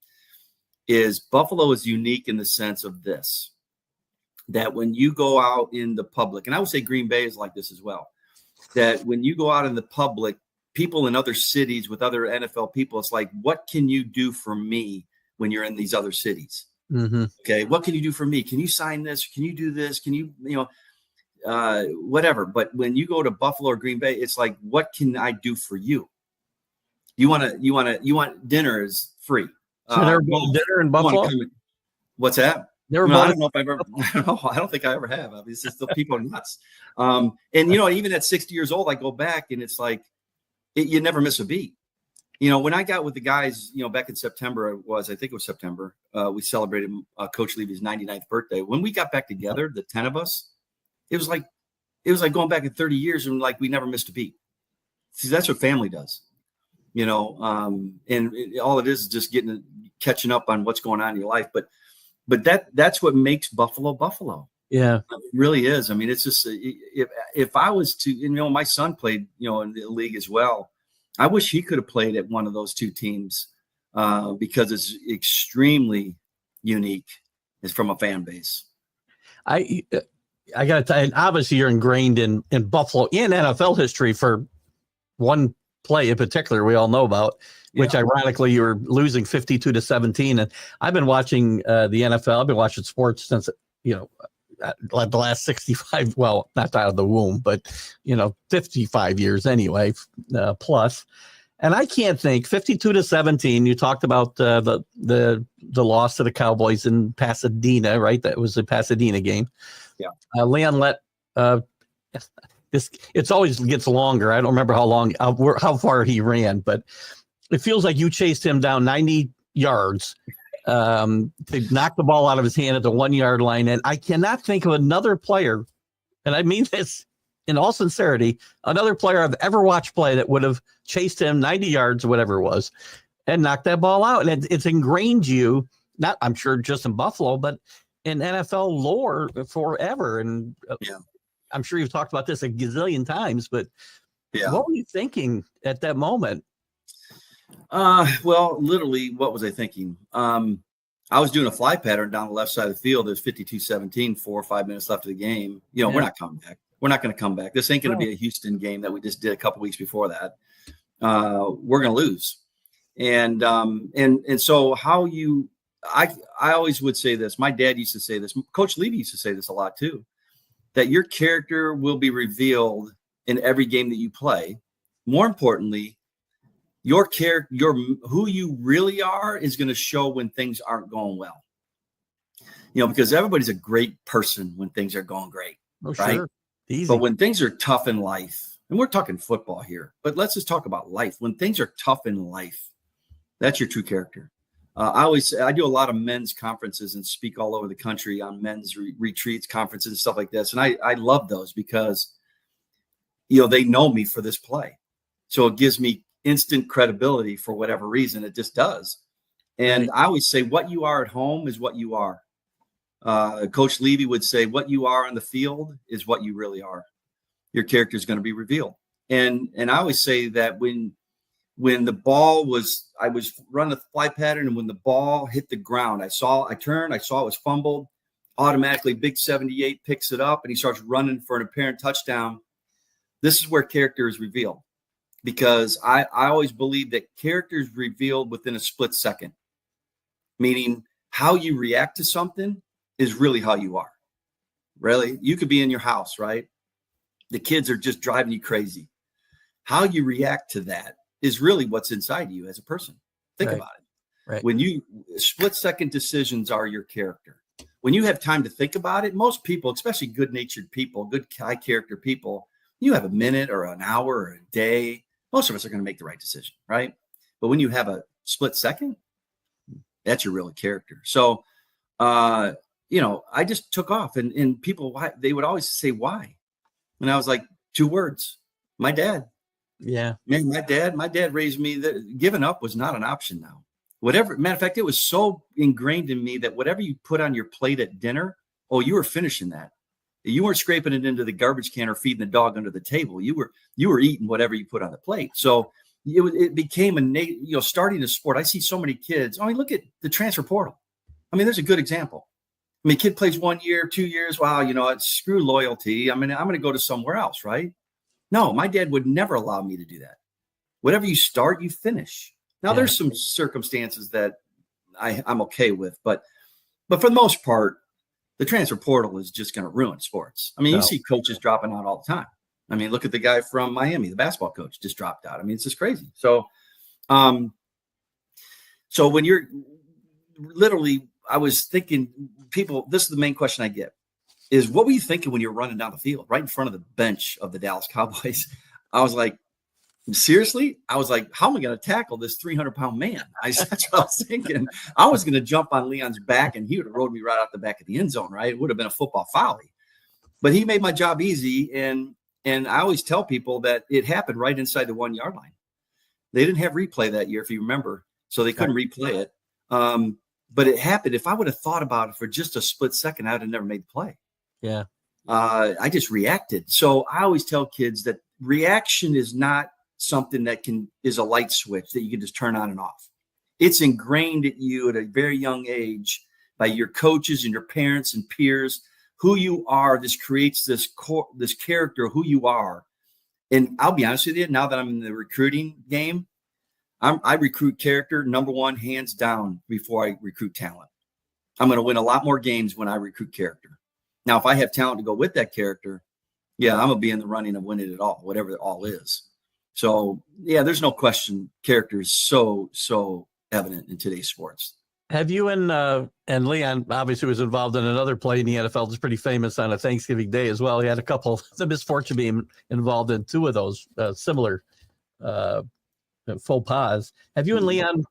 is Buffalo is unique in the sense of this, that when you go out in the public, and I would say Green Bay is like this as well, that when you go out in the public, people in other cities with other NFL people, it's like, what can you do for me when you're in these other cities? Mm-hmm. Okay. What can you do for me? Can you sign this? Can you do this? Can you, whatever. But when you go to Buffalo or Green Bay, it's like, what can I do for you? You want dinner is free. So there was dinner in Buffalo. What's that? I don't know if I've ever. I don't think I ever have. It's just the people are nuts. And even at 60 years old, I go back and it's like you never miss a beat. When I got with the guys, back in September, I think it was September. We celebrated Coach Levy's 99th birthday. When we got back together, the 10 of us, it was like going back in 30 years and like we never missed a beat. See, that's what family does. And all it is just catching up on what's going on in your life. But but that's what makes Buffalo Buffalo. Yeah, It really is. I mean, it's just if I was to, my son played, in the league as well. I wish he could have played at one of those two teams because it's extremely unique. It's from a fan base. I got to tell you, obviously you're ingrained in Buffalo in NFL history for one play in particular we all know about, which ironically you were losing 52-17. And I've been watching the NFL. I've been watching sports since, the last 65, well, not out of the womb, but, 55 years anyway, plus. And I can't think 52-17. You talked about the loss to the Cowboys in Pasadena, right? That was the Pasadena game. Yeah. Leon let it's always gets longer. I don't remember how far he ran, but it feels like you chased him down 90 yards to knock the ball out of his hand at the 1 yard line. And I cannot think of another player, and I mean this in all sincerity, another player I've ever watched play that would have chased him 90 yards or whatever it was and knocked that ball out. And it's ingrained you, not I'm sure just in Buffalo, but in NFL lore forever. And I'm sure you've talked about this a gazillion times, but what were you thinking at that moment? Well, literally, what was I thinking? I was doing a fly pattern down the left side of the field. There's 52-17, 4 or 5 minutes left of the game. We're not coming back. We're not going to come back. This ain't going to be a Houston game that we just did a couple weeks before that. We're going to lose. And so I always would say this. My dad used to say this. Coach Levy used to say this a lot too, that your character will be revealed in every game that you play. More importantly, your character, who you really are is going to show when things aren't going well. Because everybody's a great person when things are going great. Oh, right? Sure. Easy. But when things are tough in life, and we're talking football here, but let's just talk about life. When things are tough in life, that's your true character. I do a lot of men's conferences and speak all over the country on men's retreats, conferences, and stuff like this. And I love those because, they know me for this play. So it gives me instant credibility for whatever reason. It just does. And I always say what you are at home is what you are. Coach Levy would say what you are on the field is what you really are. Your character is going to be revealed. And I always say that when the ball I was running a fly pattern, and when the ball hit the ground, I turned, I saw it was fumbled. Automatically, Big 78 picks it up, and he starts running for an apparent touchdown. This is where character is revealed, because I always believe that character is revealed within a split second, meaning how you react to something is really how you are. Really, you could be in your house, right? The kids are just driving you crazy. How you react to that is really what's inside you as a person. Think about it. Right. When split second decisions are your character. When you have time to think about it, most people, especially good-natured people, good high character people, you have a minute or an hour or a day. Most of us are going to make the right decision, right? But when you have a split second, that's your real character. So, I just took off, and people, they would always say, why? And I was like, 2 words, my dad. Yeah. Man, my dad raised me that giving up was not an option now. Whatever, matter of fact, it was so ingrained in me that whatever you put on your plate at dinner, you were finishing that. You weren't scraping it into the garbage can or feeding the dog under the table. You were eating whatever you put on the plate. So it became starting a sport. I see so many kids. Look at the transfer portal. There's a good example. Kid plays 1 year, 2 years. Wow, it's screw loyalty. I'm going to go to somewhere else, right? No, my dad would never allow me to do that. Whatever you start, you finish. Now, there's some circumstances that I'm okay with, but for the most part, the transfer portal is just going to ruin sports. You see coaches dropping out all the time. Look at the guy from Miami, the basketball coach just dropped out. It's just crazy. So, so when you're literally, I was thinking, people, this is the main question I get is, what were you thinking when you were running down the field right in front of the bench of the Dallas Cowboys? I was like, seriously? I was like, how am I going to tackle this 300-pound man? That's what I was thinking. I was going to jump on Leon's back, and he would have rode me right out the back of the end zone, right? It would have been a football foul. But he made my job easy, and I always tell people that it happened right inside the 1 yard line. They didn't have replay that year, if you remember, so they couldn't replay it. but it happened. If I would have thought about it for just a split second, I would have never made the play. Yeah. I just reacted. So I always tell kids that reaction is not something that is a light switch that you can just turn on and off. It's ingrained at you at a very young age by your coaches and your parents and peers, who you are. This creates this character of who you are. And I'll be honest with you, now that I'm in the recruiting game, I recruit character, number one, hands down, before I recruit talent. I'm going to win a lot more games when I recruit character. Now, if I have talent to go with that character, yeah, I'm going to be in the running of winning it all, whatever it all is. So, yeah, there's no question character is so evident in today's sports. Have you and Leon obviously was involved in another play in the NFL that's pretty famous on a Thanksgiving Day as well. He had the misfortune being involved in two of those similar faux pas. Have you and Leon,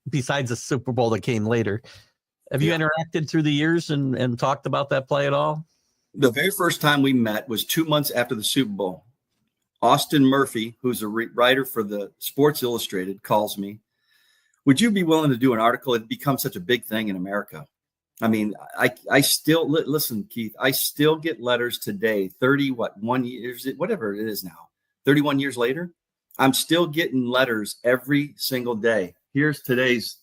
besides the Super Bowl that came later, have you interacted through the years and talked about that play at all? The very first time we met was 2 months after the Super Bowl. Austin Murphy, who's a writer for the Sports Illustrated, calls me. Would you be willing to do an article? It becomes such a big thing in America. I mean, I still listen, Keith. I still get letters today, 1 years, whatever it is now, 31 years later. I'm still getting letters every single day. Here's today's.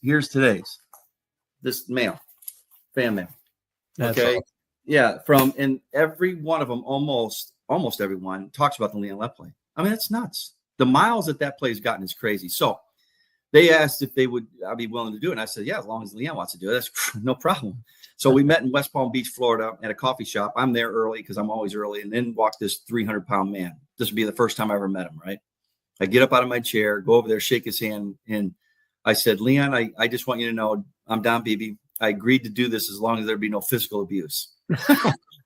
This fan mail. That's okay. awesome. Yeah. And every one of them, almost everyone talks about the Leon Lett play. I mean, that's nuts. The miles that play has gotten is crazy. So they asked if I'd be willing to do it. And I said, yeah, as long as Leon wants to do it, that's no problem. So we met in West Palm Beach, Florida at a coffee shop. I'm there early because I'm always early. And then walked this 300-pound man. This would be the first time I ever met him, right? I get up out of my chair, go over there, shake his hand. And I said, Leon, I just want you to know I'm Don Beebe. I agreed to do this as long as there be no physical abuse.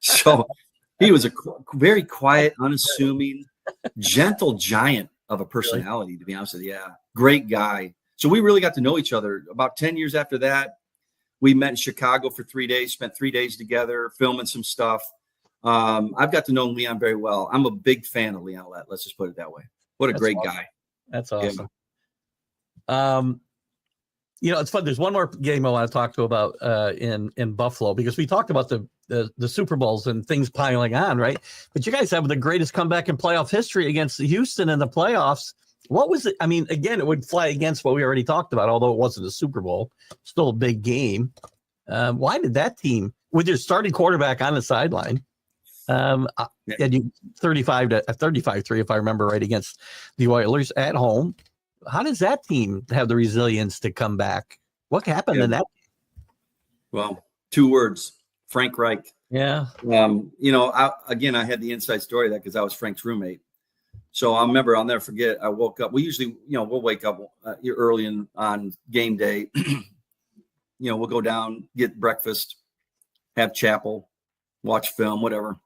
So he was a very quiet, unassuming, gentle giant of a personality, to be honest with you. Yeah. Great guy. So we really got to know each other. About 10 years after that, we met in Chicago for 3 days, spent 3 days together, filming some stuff. I've got to know Leon very well. I'm a big fan of Leon Lett. Let's just put it that way. What a great guy. That's awesome. Yeah. It's fun. There's one more game I want to talk to about in Buffalo, because we talked about the Super Bowls and things piling on, right? But you guys have the greatest comeback in playoff history against Houston in the playoffs. What was it? I mean, again, it would fly against what we already talked about, although it wasn't a Super Bowl, still a big game. Why did that team, with your starting quarterback on the sideline, and you 35-3, if I remember right, against the Oilers at home, how does that team have the resilience to come back? What happened in that? Well, 2 words: Frank Reich. Yeah. I had the inside story of that because I was Frank's roommate. So I remember, I'll never forget, I woke up. We usually, we'll wake up early on game day. We'll go down, get breakfast, have chapel, watch film, whatever.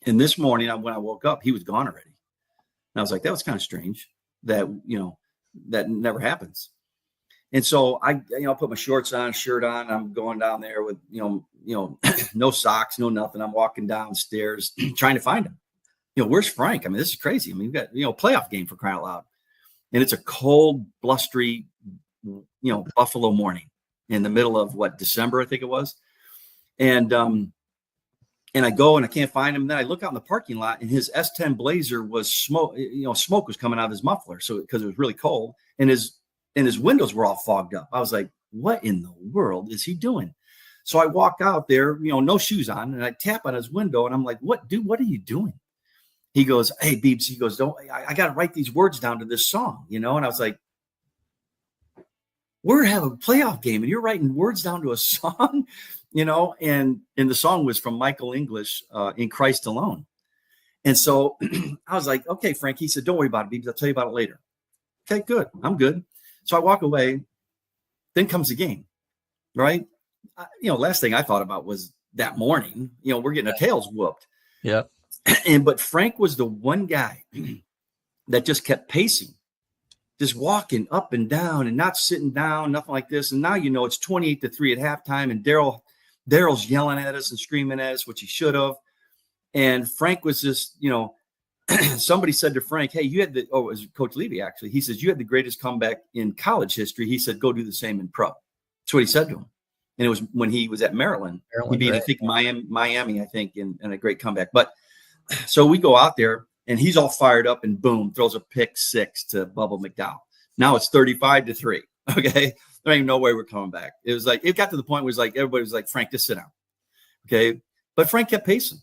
And this morning, when I woke up, he was gone already. And I was like, that was kind of strange that, that never happens. And so I put my shorts on, shirt on. I'm going down there with, no socks, no nothing. I'm walking downstairs trying to find him. Where's Frank? I mean, this is crazy. I mean, we've got, playoff game, for crying out loud. And it's a cold, blustery, Buffalo morning in the middle of December, I think it was. And I go and I can't find him. And then I look out in the parking lot, and his S10 Blazer was smoke was coming out of his muffler. So, because it was really cold, and his windows were all fogged up. I was like, what in the world is he doing? So I walk out there, no shoes on, and I tap on his window, and I'm like, what are you doing? He goes, hey, Beebs, he goes, I got to write these words down to this song, And I was like, we're having a playoff game and you're writing words down to a song, and the song was from Michael English, In Christ Alone. And so I was like, okay, Frank. He said, don't worry about it, Beebs. I'll tell you about it later. Okay, good. I'm good. So I walk away. Then comes the game, right? Last thing I thought about was that morning, we're getting our tails whooped. Yeah. But Frank was the one guy that just kept pacing, just walking up and down and not sitting down, nothing like this. And now, it's 28-3 at halftime, and Daryl's yelling at us and screaming at us, which he should have. And Frank was just, somebody said to Frank, hey, it was Coach Levy, actually. He says, you had the greatest comeback in college history. He said, go do the same in pro. That's what he said to him. And it was when he was at Maryland. He beat, right. I think, Miami, I think, in a great comeback. But so we go out there, and he's all fired up, and boom, throws a pick six to Bubba McDowell. Now it's 35-3. Okay. There ain't no way we're coming back. It was like, it got to the point where it was like, everybody was like, Frank, just sit down. Okay. But Frank kept pacing.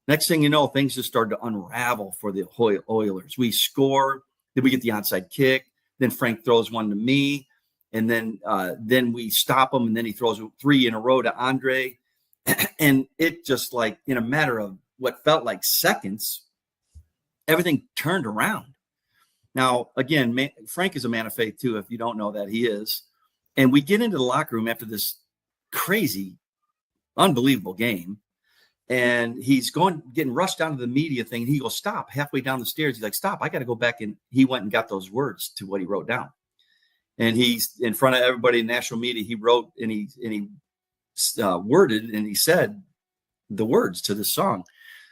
Next thing you know, things just started to unravel for the Oilers. We score, then we get the onside kick. Then Frank throws one to me. And then we stop him. And then he throws 3 in a row to Andre. And it just like in a matter of what felt like seconds, everything turned around. Now, again, Frank is a man of faith too. If you don't know that, he is. And we get into the locker room after this crazy, unbelievable game. And he's getting rushed down to the media thing. And he goes, stop, halfway down the stairs. He's like, stop, I got to go back. And he went and got those words to what he wrote down. And he's in front of everybody in national media. He wrote and he worded and he said the words to the song.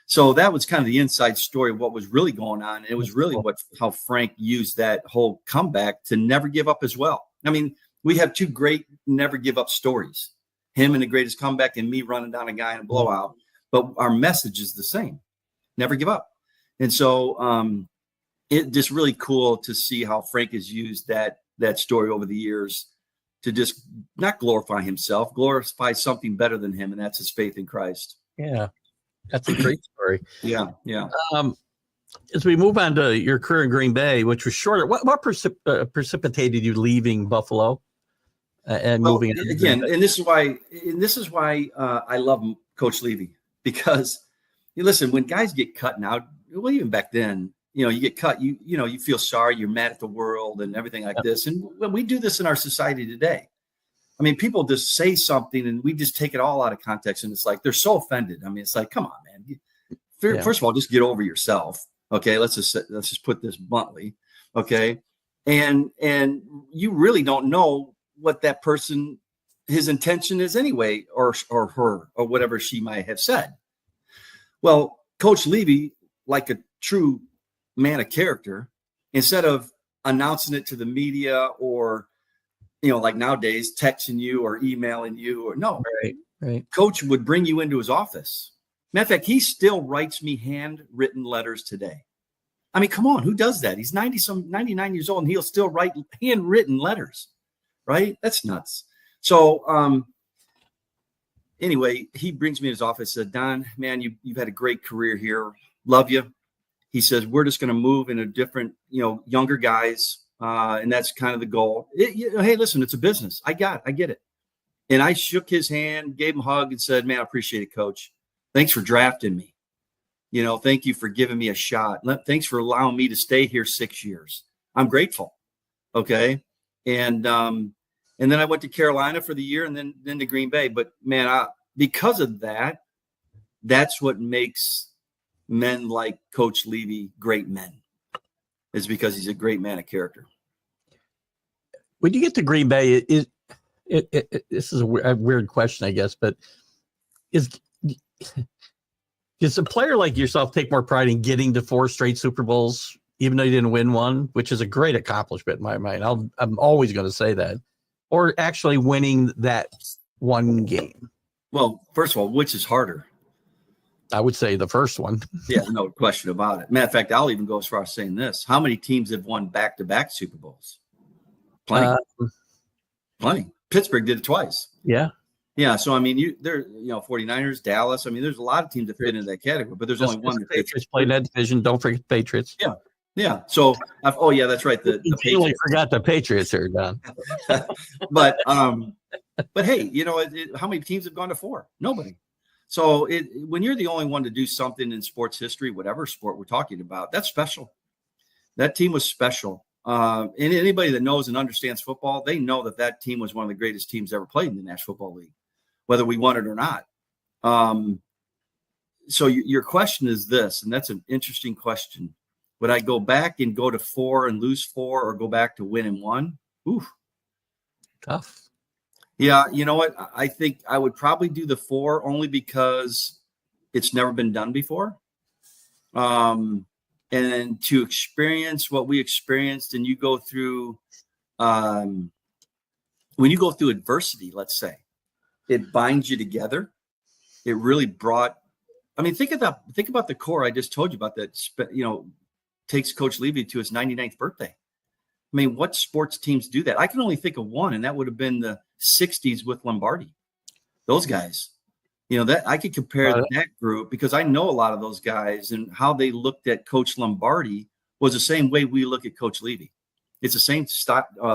So that was kind of the inside story of what was really going on. And it was really how Frank used that whole comeback to never give up as well. I mean, we have 2 great never give up stories, him in the greatest comeback and me running down a guy in a blowout. But our message is the same. Never give up. And so it just really cool to see how Frank has used that story over the years to just not glorify himself, glorify something better than him. And that's his faith in Christ. Yeah. That's a great story. Yeah. Yeah. As we move on to your career in Green Bay, which was shorter, what precipitated you leaving Buffalo and moving on again? And this is why I love Coach Levy, because listen, when guys get cut now, well, even back then, you get cut, you feel sorry, you're mad at the world and everything like this. And when we do this in our society today, I mean, people just say something and we just take it all out of context. And it's like, they're so offended. I mean, it's like, come on, man. First of all, just get over yourself. Okay. Let's just put this bluntly. Okay. And you really don't know what that person, his intention is anyway, or her, or whatever she might have said. Well, Coach Levy, like a true man of character, instead of announcing it to the media or, like nowadays, texting you or emailing you, or no, right. Coach would bring you into his office. Matter of fact, he still writes me handwritten letters today. I mean, come on, who does that? He's 99 years old and he'll still write handwritten letters, right? That's nuts. So, anyway, he brings me in his office, said, Don, man, you've had a great career here. Love you. He says, we're just going to move in a different, younger guys. And that's kind of the goal. Hey, listen, it's a business. I get it. And I shook his hand, gave him a hug and said, man, I appreciate it, Coach. Thanks for drafting me. Thank you for giving me a shot. Thanks for allowing me to stay here 6 years. I'm grateful. Okay. And then I went to Carolina for the year and then to Green Bay. But man, because of that, that's what makes men like Coach Levy great men, is because he's a great man of character. When you get to Green Bay, this is a weird question, I guess, but does a player like yourself take more pride in getting to 4 straight Super Bowls, even though you didn't win one, which is a great accomplishment in my mind? I'm always going to say that. Or actually winning that one game? Well, first of all, which is harder? I would say the first one. Yeah, no question about it. Matter of fact, I'll even go as far as saying this. How many teams have won back-to-back Super Bowls? Plenty. Plenty. Pittsburgh did it twice. Yeah. Yeah, so I mean, 49ers, Dallas. I mean, there's a lot of teams that fit into that category, but there's only one. The Patriots played that division. Don't forget the Patriots. Yeah, yeah. So, yeah, that's right. The you only forgot the Patriots here, Don. but hey, how many teams have gone to 4? Nobody. So when you're the only one to do something in sports history, whatever sport we're talking about, that's special. That team was special. And anybody that knows and understands football, they know that team was one of the greatest teams ever played in the National Football League, whether we won it or not. So your question is this, and that's an interesting question. Would I go back and go to 4 and lose 4, or go back to win and 1? Ooh, tough. Yeah, you know what? I think I would probably do the 4 only because it's never been done before. And to experience what we experienced, and you go through, when you go through adversity, let's say, it binds you together. It really brought, I mean, think about the core I just told you about that, takes Coach Levy to his 99th birthday. I mean, what sports teams do that? I can only think of one, and that would have been the 60s with Lombardi. Those guys, that I could compare that group, because I know a lot of those guys, and how they looked at Coach Lombardi was the same way we look at Coach Levy. It's the same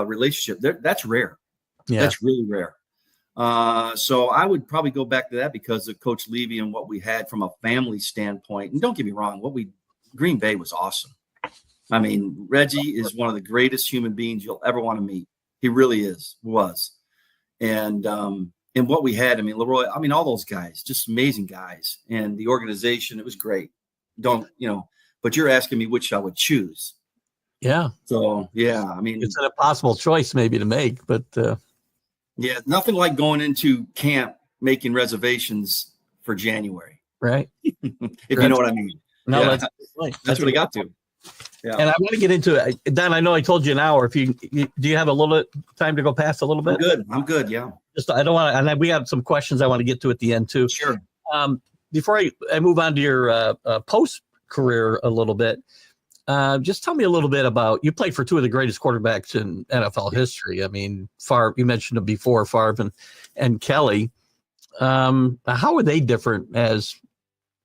relationship. That's rare. Yeah. That's really rare. So I would probably go back to that because of Coach Levy and what we had from a family standpoint. And don't get me wrong, Green Bay was awesome. I mean, Reggie is one of the greatest human beings you'll ever want to meet. He really was. And what we had, I mean, Leroy, I mean, all those guys, just amazing guys. And the organization, it was great. But you're asking me which I would choose. Yeah. So, yeah, I mean, it's an impossible choice maybe to make, but yeah, nothing like going into camp, making reservations for January. Right. If you know what I mean. No, yeah. That's what I got to. Yeah. And I want to get into it. Don, I know I told you an hour. Do you have a little time to go past a little bit? I'm good. Yeah. I don't want to, and we have some questions I want to get to at the end too. Sure. Before I move on to your post career a little bit, just tell me a little bit about, you played for two of the greatest quarterbacks in NFL history. I mean, Favre, you mentioned them before, Favre and Kelly. How are they different as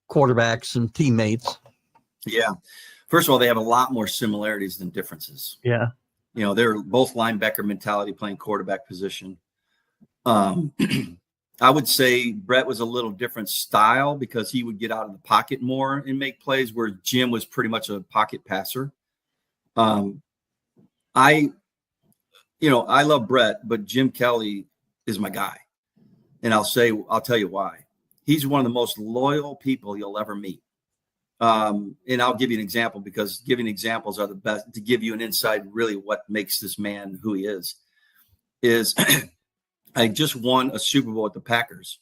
quarterbacks and teammates? Yeah. First of all, they have a lot more similarities than differences. Yeah. They're both linebacker mentality, playing quarterback position. I would say Brett was a little different style because he would get out of the pocket more and make plays, where Jim was pretty much a pocket passer. I love Brett, but Jim Kelly is my guy. And I'll tell you why. He's one of the most loyal people you'll ever meet. And I'll give you an example, because giving examples are the best to give you an insight, really what makes this man who he is I just won a Super Bowl with the Packers.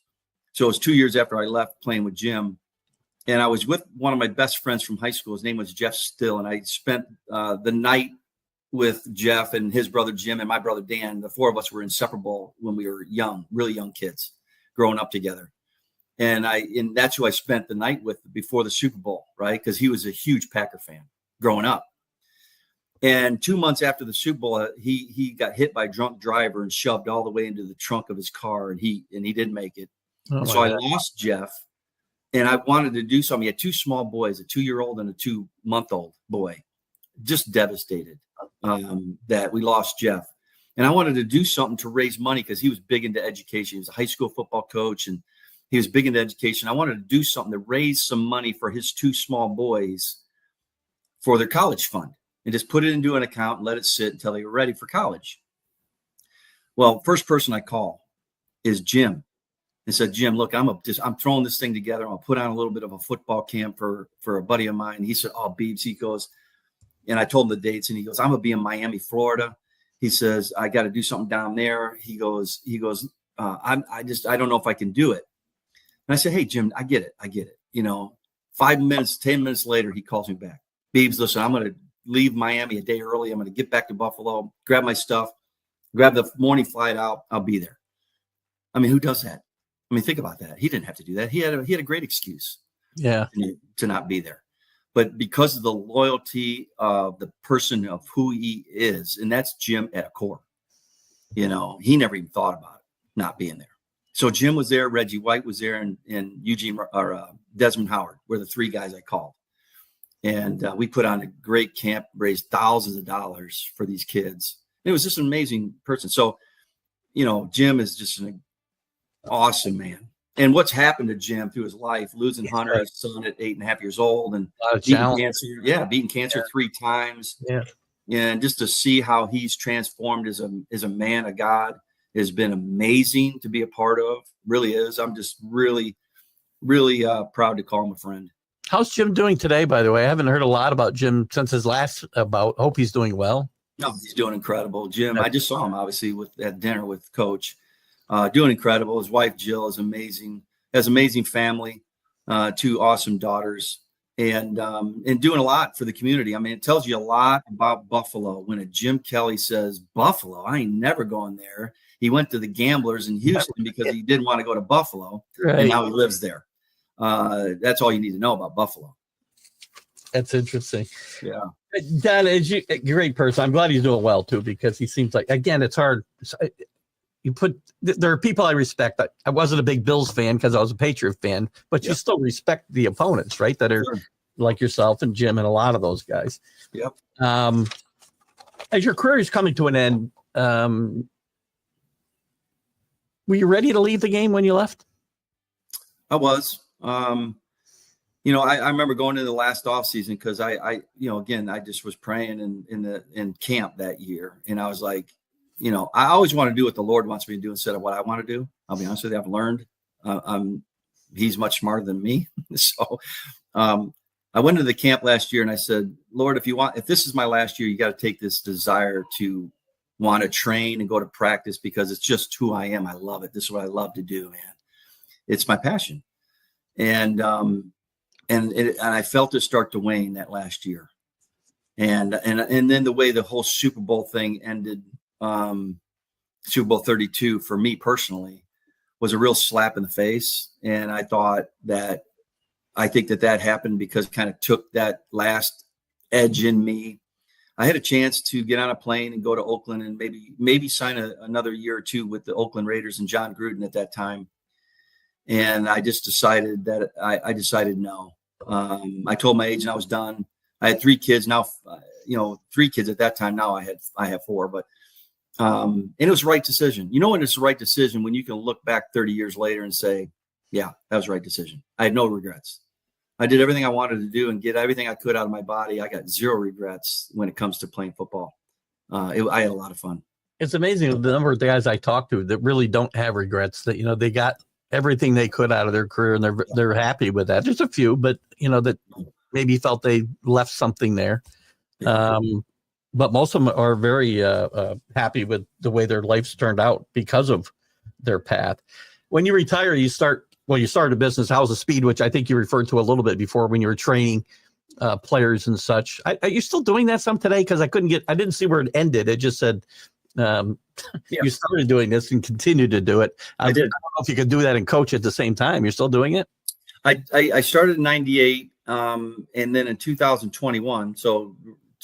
So it was 2 years after I left playing with Jim. And I was with one of my best friends from high school. His name was Jeff Still. And I spent the night with Jeff and his brother Jim and my brother Dan. The four of us were inseparable when we were young, really young kids growing up together. And that's who I spent the night with before the Super Bowl, right? Because he was a huge Packer fan growing up. And 2 months after the Super Bowl, he got hit by a drunk driver and shoved all the way into the trunk of his car, and he didn't make it. So I lost Jeff, and I wanted to do something. He had two small boys, a 2-year-old and a 2-month-old boy, just devastated that we lost Jeff. And I wanted to do something to raise money because he was big into education. He was a high school football coach, and he was big into education. I wanted to do something to raise some money for his two small boys for their college fund, and just put it into an account and let it sit until they were ready for college. Well, first person I call is Jim, and said, Jim, look, I'm throwing this thing together. I'm gonna put on a little bit of a football camp for a buddy of mine. He said, oh, Beebs, he goes, and I told him the dates, and he goes, I'm gonna be in Miami, Florida. He says, I got to do something down there. He goes, I don't know if I can do it. And I said, hey, Jim, I get it. 5 minutes, 10 minutes later, he calls me back. Beebs, listen, I'm going to leave Miami a day early. I'm going to get back to Buffalo, grab my stuff, grab the morning flight out. I'll be there. I mean, who does that? I mean, think about that. He didn't have to do that. He had a great excuse to not be there. But because of the loyalty of the person of who he is, and that's Jim at a core, he never even thought about not being there. So Jim was there, Reggie White was there, and Eugene or Desmond Howard were the three guys I called. And we put on a great camp, raised thousands of dollars for these kids. It was just an amazing person. So, Jim is just an awesome man. And what's happened to Jim through his life, losing Hunter, his son, at 8.5 years old, and beating cancer 3 times. Yeah. And just to see how he's transformed as a man of God has been amazing to be a part of. Really is. I'm just really, really proud to call him a friend. How's Jim doing today, by the way? I haven't heard a lot about Jim since his last bout. Hope he's doing well. No, he's doing incredible. Jim, I just saw him, obviously, at dinner with Coach. Doing incredible. His wife, Jill, is amazing. Has amazing family, 2 awesome daughters. and doing a lot for the community. I mean, it tells you a lot about Buffalo when a Jim Kelly says, Buffalo, I ain't never going there. He went to the Gamblers in Houston because he didn't want to go to Buffalo, and now he lives there. That's all you need to know about Buffalo. That's interesting. Yeah. Don, is a great person. I'm glad he's doing well too, because he seems like, again, it's hard. There are people I respect. I wasn't a big Bills fan because I was a Patriot fan, but you still respect the opponents, right? That are like yourself and Jim and a lot of those guys. Yep. As your career is coming to an end, were you ready to leave the game when you left? I was. I remember going into the last offseason because I just was praying in camp that year. And I was like, I always want to do what the Lord wants me to do instead of what I want to do. I'll be honest with you. I've learned he's much smarter than me. So I went to the camp last year and I said, Lord, if this is my last year, you got to take this desire to want to train and go to practice because it's just who I am. I love it. This is what I love to do, man. It's my passion. And I felt it start to wane that last year. And then the way the whole Super Bowl thing ended, Super Bowl 32 for me personally was a real slap in the face. And I think that happened because it kind of took that last edge in me. I had a chance to get on a plane and go to Oakland and maybe sign another year or two with the Oakland Raiders and John Gruden at that time. And I just decided that I decided no. I told my agent I was done. I had 3 kids now, 3 kids at that time. Now I have 4, but and it was the right decision. When it's the right decision, when you can look back 30 years later and say, yeah, that was the right decision. I had no regrets. I did everything I wanted to do and get everything I could out of my body. I got 0 regrets when it comes to playing football. I had a lot of fun. It's amazing the number of guys I talk to that really don't have regrets, that, they got everything they could out of their career and they're happy with that. There's a few, but that maybe felt they left something there. But most of them are very happy with the way their lives turned out because of their path. When you retire, you started a business, House of Speed, which I think you referred to a little bit before when you were training players and such. Are you still doing that some today? Because I didn't see where it ended. It just said you started doing this and continue to do it. I did. I don't know if you could do that and coach at the same time. You're still doing it? I started in 98 and then in 2021. So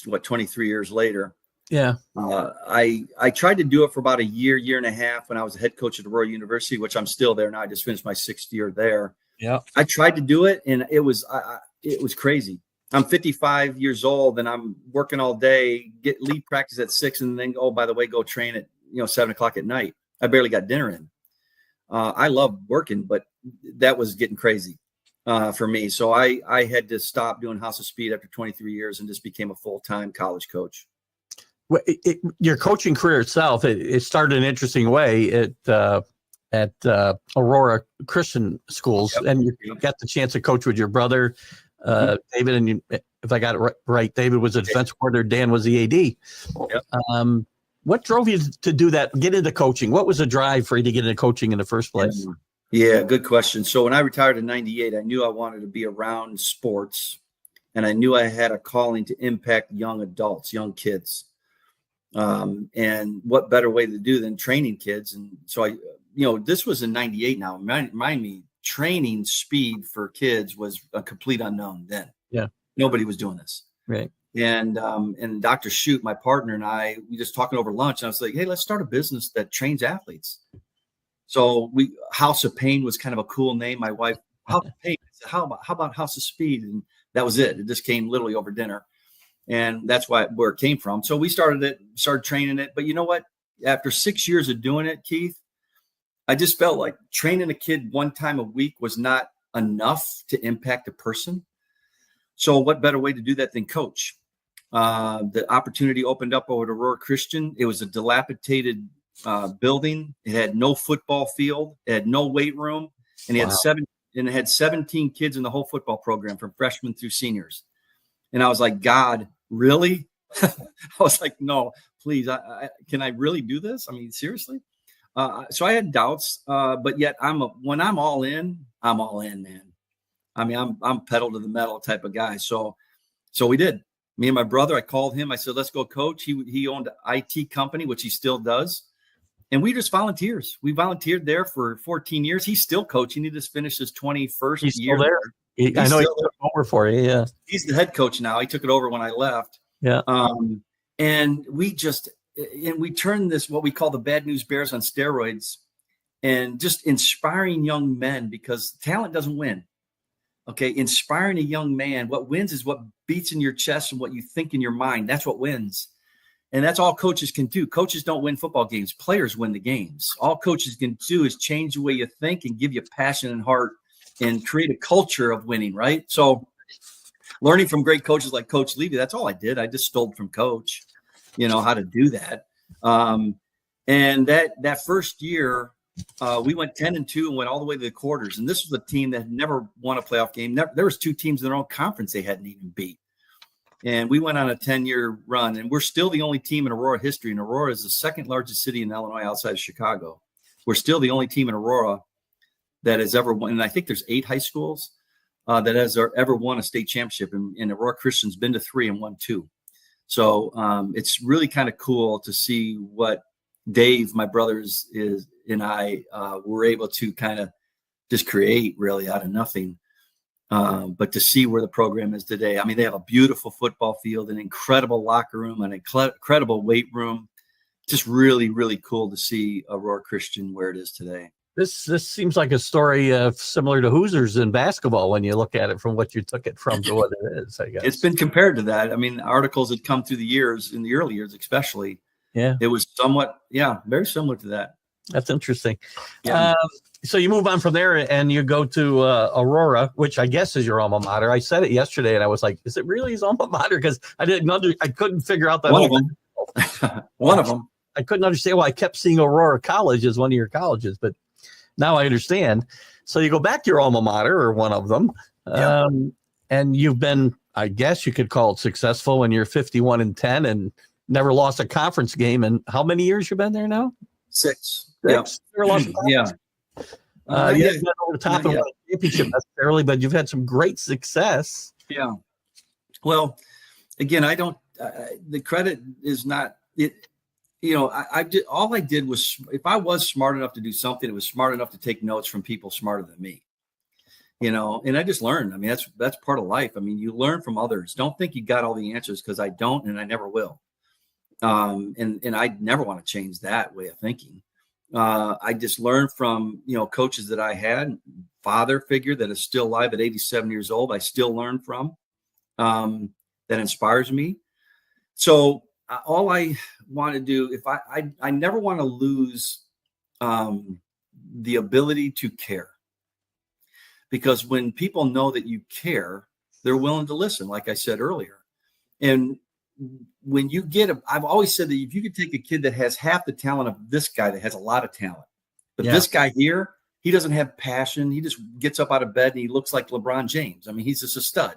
23 years later. Yeah. I tried to do it for about a year and a half when I was a head coach at Aurora University, which I'm still there now. I just finished my 6th year there. Yeah. I tried to do it and it was crazy. I'm 55 years old and I'm working all day, get lead practice at 6 and then, oh, by the way, go train at 7:00 at night. I barely got dinner in. I love working, but that was getting crazy for me. So I had to stop doing House of Speed after 23 years and just became a full-time college coach. Well, your coaching career itself, it started an interesting way at Aurora Christian schools, and you got the chance to coach with your brother, David, and if I got it right, David was a defense coordinator, Dan was the AD. Yep. What drove you to do that, get into coaching? What was the drive for you to get into coaching in the first place? Yeah, good question. So when I retired in 98, I knew I wanted to be around sports, and I knew I had a calling to impact young adults, young kids. And what better way to do than training kids? And so this was in 98 now. Remind me, training speed for kids was a complete unknown then. Yeah. Nobody was doing this. Right. And Dr. Shute, my partner, and we just talking over lunch. And I was like, hey, let's start a business that trains athletes. So House of Pain was kind of a cool name. My wife, House of Pain. I said, how about House of Speed? And that was it. It just came literally over dinner. And that's where it came from. So we started training it. But you know what? After 6 years of doing it, Keith, I just felt like training a kid one time a week was not enough to impact a person. So what better way to do that than coach? The opportunity opened up over at Aurora Christian. It was a dilapidated building. It had no football field. It had no weight room. And it had 17 kids in the whole football program from freshmen through seniors. And I was like, God, really? I was like, no, please. Can I really do this? I mean, seriously? So I had doubts, but yet when I'm all in, man. I mean, I'm pedal to the metal type of guy. So we did. Me and my brother, I called him. I said, let's go coach. He owned an IT company, which he still does. And we just volunteers. We volunteered there for 14 years. He's still coaching. He just finished his 21st He's year. still there. I know he took over for you. Yeah. He's the head coach now. He took it over when I left. Yeah. And we turned this, what we call the Bad News Bears on steroids, and just inspiring young men, because talent doesn't win. Okay. Inspiring a young man. What wins is what beats in your chest and what you think in your mind. That's what wins. And that's all coaches can do. Coaches don't win football games. Players win the games. All coaches can do is change the way you think and give you passion and heart and create a culture of winning, right? So learning from great coaches like Coach Levy, that's all I did. I just stole from Coach, how to do that. And that first year, we went 10-2 and went all the way to the quarters. And this was a team that had never won a playoff game. There was 2 teams in their own conference they hadn't even beat. And we went on a 10-year run, and we're still the only team in Aurora history. And Aurora is the second largest city in Illinois outside of Chicago. We're still the only team in Aurora that has ever won. And I think there's 8 high schools that has ever won a state championship. And Aurora Christian's been to 3 and won 2. So it's really kind of cool to see what Dave, my brother, and I were able to kind of just create really out of nothing. But to see where the program is today, I mean, they have a beautiful football field, an incredible locker room, an incredible weight room. Just really, really cool to see Aurora Christian where it is today. This seems like a story similar to Hoosiers in basketball when you look at it from what you took it from to what it is, I guess. It's been compared to that. I mean, articles had come through the years, in the early years especially. Yeah. It was somewhat, very similar to that. That's interesting. Yeah. So you move on from there and you go to Aurora, which I guess is your alma mater. I said it yesterday and I was like, is it really his alma mater? Because I couldn't figure out that. One of them. One of them. I couldn't understand why I kept seeing Aurora College as one of your colleges, but now I understand. So you go back to your alma mater, or one of them, and you've been, I guess you could call it successful when you're 51-10 and never lost a conference game. And how many years you've been there now? 6. Never lost a Yeah. you haven't been over the top of a championship necessarily, but you've had some great success. Yeah. Well, again, I don't. The credit is not it. I did. All I did was, if I was smart enough to do something, it was smart enough to take notes from people smarter than me. And I just learned. I mean, that's part of life. I mean, you learn from others. Don't think you got all the answers, because I don't, and I never will. And I never want to change that way of thinking. I just learned from, coaches that I had, father figure that is still alive at 87 years old. I still learn from, that inspires me. So all I want to do, if I never want to lose, the ability to care, because when people know that you care, they're willing to listen. Like I said earlier. And when you I've always said that if you could take a kid that has half the talent of this guy that has a lot of talent, but this guy here, he doesn't have passion. He just gets up out of bed and he looks like LeBron James. I mean, he's just a stud.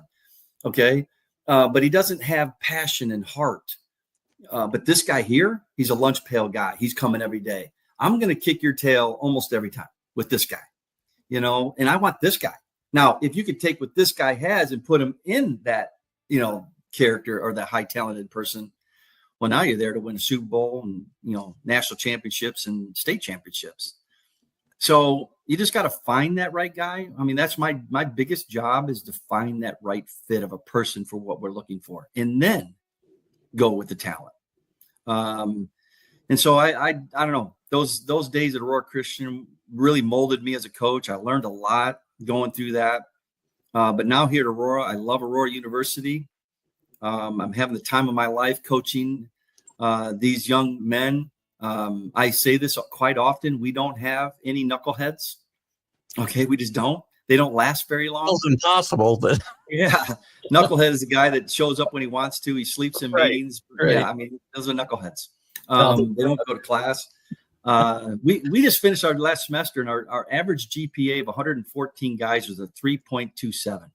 Okay. But he doesn't have passion and heart. But this guy here, he's a lunch pail guy. He's coming every day. I'm going to kick your tail almost every time with this guy, and I want this guy. Now, if you could take what this guy has and put him in that, character or that high talented person, well, now you're there to win a Super Bowl and, national championships and state championships. So you just got to find that right guy. I mean, that's my biggest job, is to find that right fit of a person for what we're looking for, and then go with the talent. And so I don't know, those days at Aurora Christian really molded me as a coach. I learned a lot going through that. But now here at Aurora, I love Aurora University. I'm having the time of my life coaching these young men. I say this quite often. We don't have any knuckleheads. Okay. We just don't. They don't last very long. It's impossible. But yeah. Knucklehead is a guy that shows up when he wants to. He sleeps in meetings. Right. Yeah. I mean, those are knuckleheads. They don't go to class. We just finished our last semester, and our average GPA of 114 guys was a 3.27.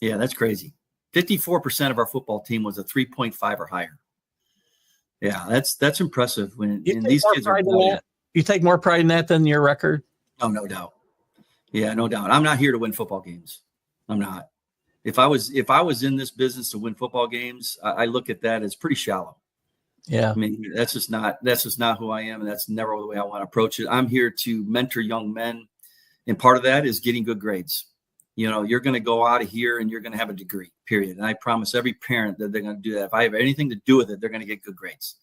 Yeah, that's crazy. 54% of our football team was a 3.5 or higher. Yeah, that's impressive. When and these kids are. You take more pride in that than your record? Oh, no doubt. Yeah, no doubt. I'm not here to win football games. I'm not. If I was in this business to win football games, I look at that as pretty shallow. Yeah. I mean, that's just not who I am, and that's never the way I want to approach it. I'm here to mentor young men, and part of that is getting good grades. You know, you're going to go out of here and you're going to have a degree, period. And I promise every parent that they're going to do that. If I have anything to do with it, they're going to get good grades.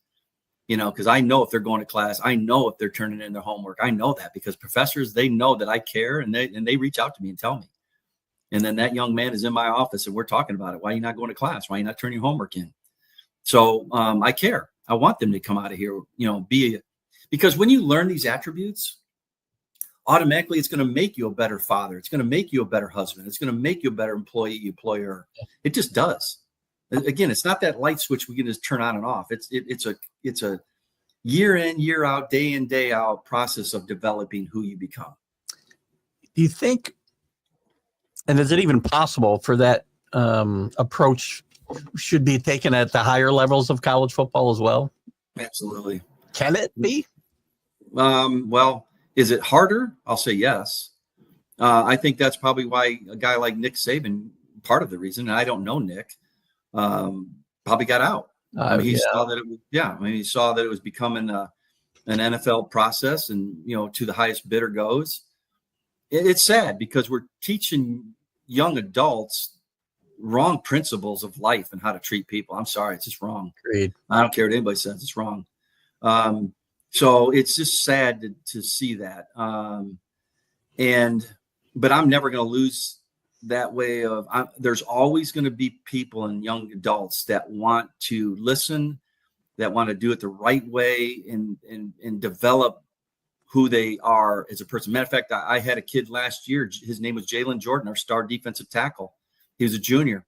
You know, because I know if they're going to class, I know if they're turning in their homework. I know that because professors, they know that I care, and they reach out to me and tell me. And then that young man is in my office and we're talking about it. Why are you not going to class? Why are you not turning your homework in? So I care. I want them to come out of here, you know, because when you learn these attributes, automatically it's going to make you a better father. It's going to make you a better husband. It's going to make you a better employer. It just does. Again, it's not that light switch we can just turn on and off. It's a year in, year out, day in, day out process of developing who you become. Do you think, and is it even possible for that approach should be taken at the higher levels of college football as well? Absolutely. Can it be? Well, is it harder? I'll say yes. I think that's probably why a guy like Nick Saban, part of the reason, and I don't know Nick, probably got out. He saw that he saw that it was becoming an NFL process, and you know, to the highest bidder goes. It's sad because we're teaching young adults wrong principles of life and how to treat people. I'm sorry, it's just wrong. Agreed. I don't care what anybody says, it's wrong. So it's just sad to see that. But I'm never going to lose that way of, there's always going to be people and young adults that want to listen, that want to do it the right way and develop who they are as a person. Matter of fact, I had a kid last year. His name was Jalen Jordan, our star defensive tackle. He was a junior.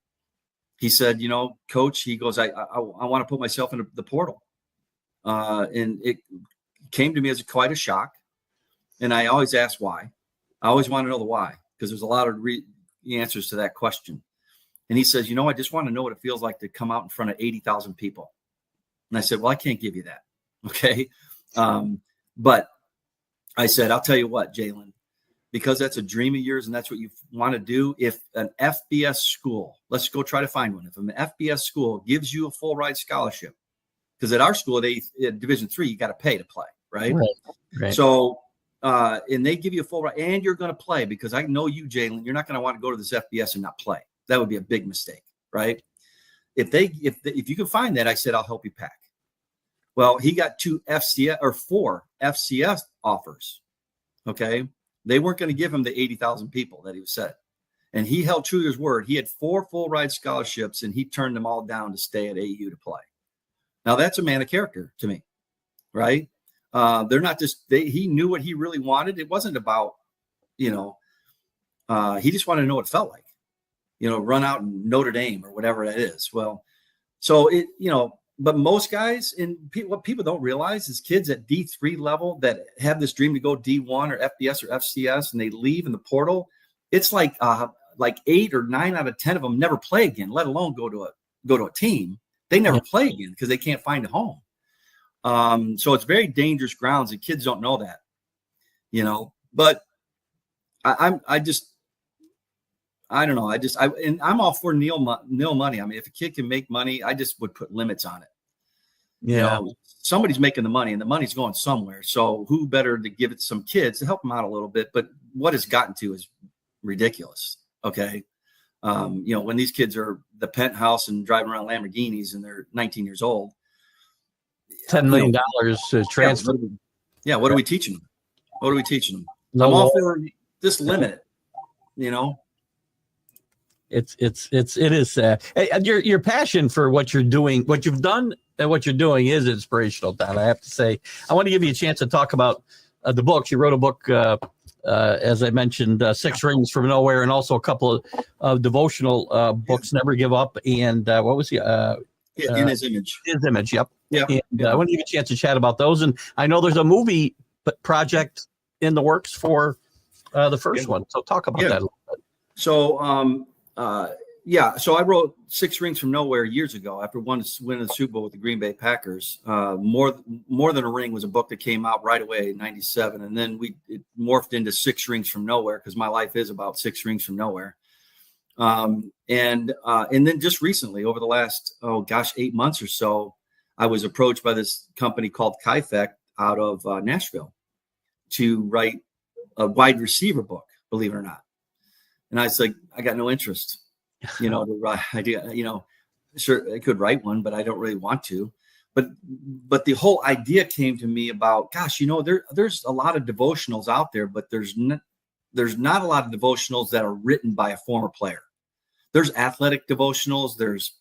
He said, you know, coach, he goes, I want to put myself in the portal. And it came to me as quite a shock. And I always ask why. I always want to know the why, because there's a lot of answers to that question. And he says, you know, I just want to know what it feels like to come out in front of 80,000 people. And I said, well, I can't give you that. Okay. But I said, I'll tell you what, Jalen, because that's a dream of yours and that's what you want to do. If an FBS school, let's go try to find one. If an FBS school gives you a full ride scholarship, because at our school at Division III, you got to pay to play, right? Right. So, and they give you a full ride, and you're going to play, because I know you, Jalen, you're not going to want to go to this FBS and not play. That would be a big mistake, right? If you can find that, I said, I'll help you pack. Well, he got 4 FCS offers. Okay. They weren't going to give him the 80,000 people that he said. And he held true to his word. He had 4 full ride scholarships and he turned them all down to stay at AU to play. Now that's a man of character to me, right? They're not just, he knew what he really wanted. It wasn't about, you know, he just wanted to know what it felt like, you know, run out in Notre Dame or whatever that is. Well, so it, you know, but most guys, and what people don't realize is kids at D3 level that have this dream to go D1 or FBS or FCS, and they leave in the portal. It's like 8 or 9 out of 10 of them never play again, let alone go to a team. They never play again because they can't find a home. So it's very dangerous grounds, and kids don't know that, you know. But I don't know. I'm all for nil money. I mean, if a kid can make money, I just would put limits on it. Yeah. You know, somebody's making the money and the money's going somewhere. So who better to give it to some kids to help them out a little bit? But what it's gotten to is ridiculous. Okay. You know, when these kids are the penthouse and driving around Lamborghinis and they're 19 years old, $10 million to transfer. What are we teaching them? What are we teaching them? No, I'm all for just limit it, you know? It is sad. Hey, your passion for what you're doing, what you've done, and what you're doing is inspirational, Don. I have to say, I want to give you a chance to talk about the books. You wrote a book, as I mentioned, 6 Rings from Nowhere, and also a couple of devotional books, Never Give Up, and what was he? In His Image. His Image, yep. Yeah. And I want to give you a chance to chat about those. And I know there's a movie project in the works for the first one. So talk about that a little bit. So, Yeah, so I wrote Six Rings from Nowhere years ago after winning the Super Bowl with the Green Bay Packers. More Than a Ring was a book that came out right away in '97, and then it morphed into Six Rings from Nowhere because my life is about six rings from nowhere. And then just recently, over the last 8 months or so, I was approached by this company called Kaifek out of Nashville to write a wide receiver book, believe it or not. And I was like, I got no interest. Sure, I could write one, but I don't really want to. But the whole idea came to me about, gosh, there's a lot of devotionals out there, but there's not a lot of devotionals that are written by a former player. There's athletic devotionals, there's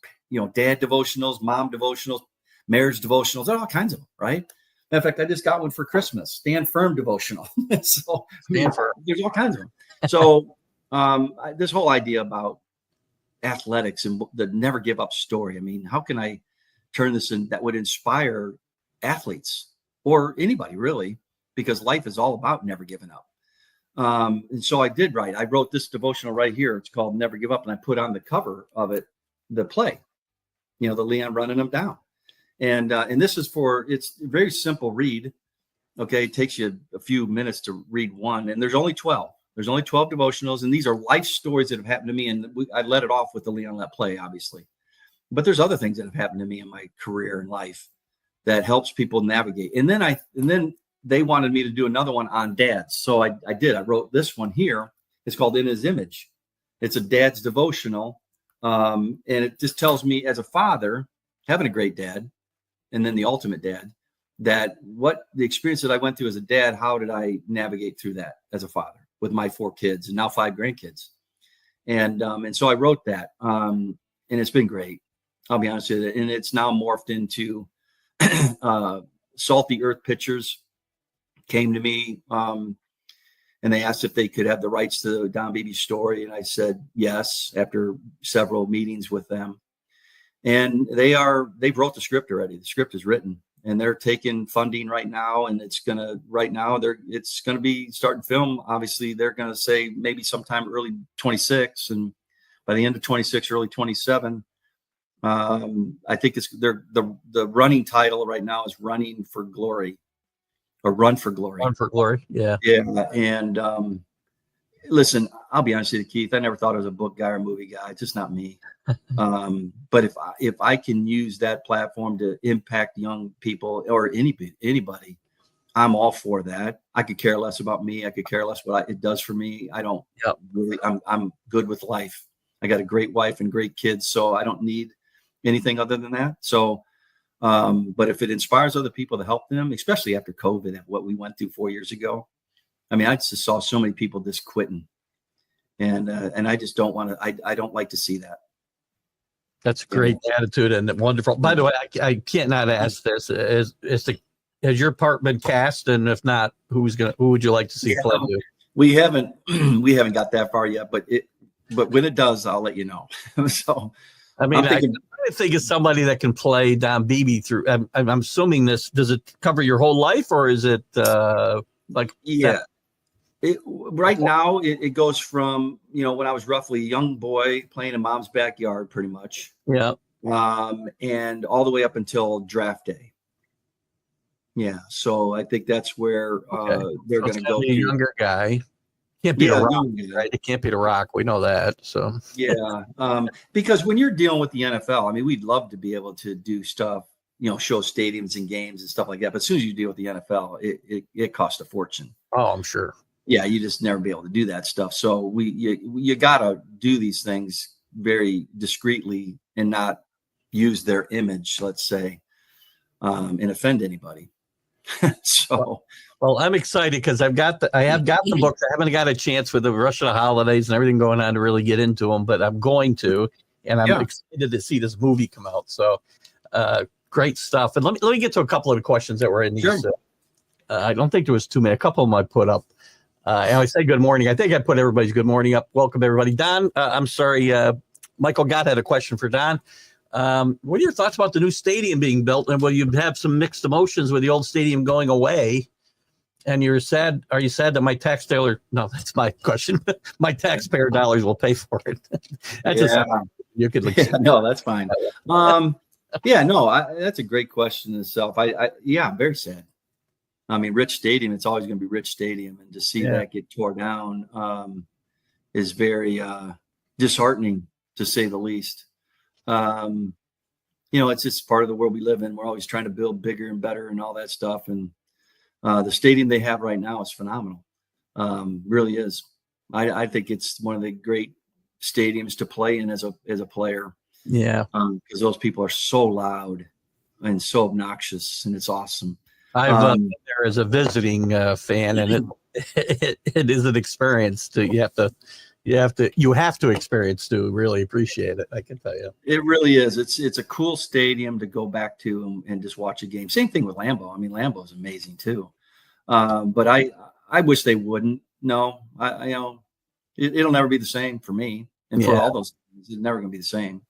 dad devotionals, mom devotionals, marriage devotionals, there are all kinds of them, right? In fact, I just got one for Christmas, Stand Firm devotional. So there's all kinds of them. So this whole idea about athletics and the never give up story. I mean, how can I turn this in that would inspire athletes or anybody really? Because life is all about never giving up. And so I did write. I wrote this devotional right here. It's called Never Give Up, and I put on the cover of it the play, the Leon running them down. And this is it's a very simple read. Okay, it takes you a few minutes to read one, and there's only 12. There's only 12 devotionals, and these are life stories that have happened to me. And I let it off with the Leon Let Play, obviously. But there's other things that have happened to me in my career and life that helps people navigate. And then they wanted me to do another one on dads. So I did. I wrote this one here. It's called In His Image. It's a dad's devotional. And it just tells me as a father, having a great dad, and then the ultimate dad, that what the experience that I went through as a dad, how did I navigate through that as a father with my 4 kids and now 5 grandkids. And so I wrote that, and it's been great. I'll be honest with you. And it's now morphed into Salty Earth Pictures came to me, and they asked if they could have the rights to Don Beebe's story. And I said, yes, after several meetings with them. And they've wrote the script already. The script is written, and they're taking funding right now. And it's going to be starting film. Obviously they're going to say maybe sometime early 26, and by the end of 26, early 27, I think the running title right now is Running for Glory, or Run for Glory. Run for Glory. Yeah. Yeah. And listen, I'll be honest with you, Keith, I never thought I was a book guy or movie guy. It's just not me. But if I can use that platform to impact young people or anybody, I'm all for that. I could care less about me. I could care less what it does for me. I don't really, I'm good with life. I got a great wife and great kids, so I don't need anything other than that. So, but if it inspires other people to help them, especially after COVID and what we went through 4 years ago, I mean, I just saw so many people just quitting, and I just don't want to. I don't like to see that. That's a great attitude and wonderful. By the way, I can't not ask this: has your part been cast? And if not, who would you like to see play you? We haven't got that far yet, but when it does, I'll let you know. So, I mean, I think of somebody that can play Don Beebe through. I'm assuming this. Does it cover your whole life, or is it like? Yeah. Right now, it goes from, when I was roughly a young boy playing in mom's backyard, pretty much. Yeah. And all the way up until draft day. Yeah. So I think that's where they're going to go. A younger guy. Can't be a Rock, right? It can't be the Rock. We know that. So yeah. Because when you're dealing with the NFL, I mean, we'd love to be able to do stuff, show stadiums and games and stuff like that. But as soon as you deal with the NFL, it costs a fortune. Oh, I'm sure. Yeah, you just never be able to do that stuff. So you got to do these things very discreetly and not use their image, let's say, and offend anybody. So, well, I'm excited because I have got the books. I haven't got a chance with the rush of the holidays and everything going on to really get into them, but I'm going to, and I'm excited to see this movie come out. So, great stuff. And let me get to a couple of the questions that were in these. Sure. I don't think there was too many. A couple of them I put up. And I say good morning. I think I put everybody's good morning up. Welcome, everybody. Don, I'm sorry. Michael Gott had a question for Don. What are your thoughts about the new stadium being built? And will you have some mixed emotions with the old stadium going away? And are you sad that my taxpayer dollars will pay for it? You could Yeah, no, that's fine. Yeah, no, that's a great question in itself. I'm very sad. I mean, Rich Stadium, it's always going to be Rich Stadium. And to see that get tore down is very disheartening, to say the least. It's just part of the world we live in. We're always trying to build bigger and better and all that stuff. And the stadium they have right now is phenomenal. Really is. I think it's one of the great stadiums to play in as a player. Yeah. Because those people are so loud and so obnoxious, and it's awesome. I've been there as a visiting fan, and it is an experience you have to experience to really appreciate it. I can tell you, it really is. It's a cool stadium to go back to and just watch a game. Same thing with Lambeau. I mean, Lambeau is amazing too. But I wish they wouldn't. No, it'll never be the same for me, and for all those things, it's never going to be the same.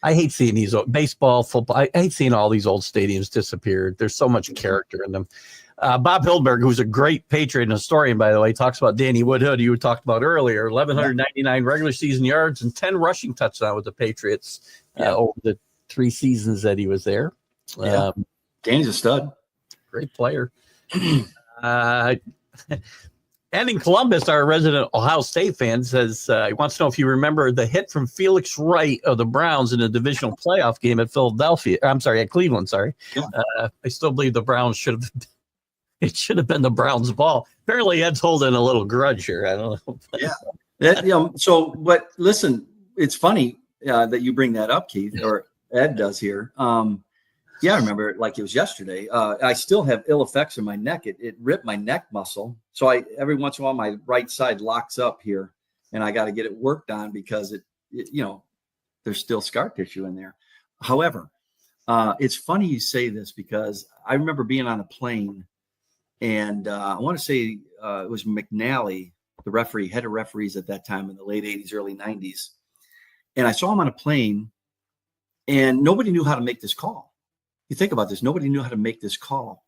I hate seeing these baseball, football. I hate seeing all these old stadiums disappear. There's so much character in them. Bob Hildberg, who's a great Patriot and historian, by the way, talks about Danny Woodhood, you talked about earlier, 1,199 regular season yards and 10 rushing touchdowns with the Patriots over the 3 seasons that he was there. Danny's a stud. Great player. And in Columbus, our resident Ohio State fan says he wants to know if you remember the hit from Felix Wright of the Browns in a divisional playoff game at Cleveland. I still believe the Browns it should have been the Browns' ball. Apparently, Ed's holding a little grudge here. I don't know. But listen, it's funny that you bring that up, Keith, or Ed does here. I remember it like it was yesterday. I still have ill effects in my neck. It ripped my neck muscle. So every once in a while, my right side locks up here, and I got to get it worked on because there's still scar tissue in there. However, it's funny you say this because I remember being on a plane, and I want to say it was McNally, the referee, head of referees at that time in the late 80s, early 90s. And I saw him on a plane, and nobody knew how to make this call. You think about this, nobody knew how to make this call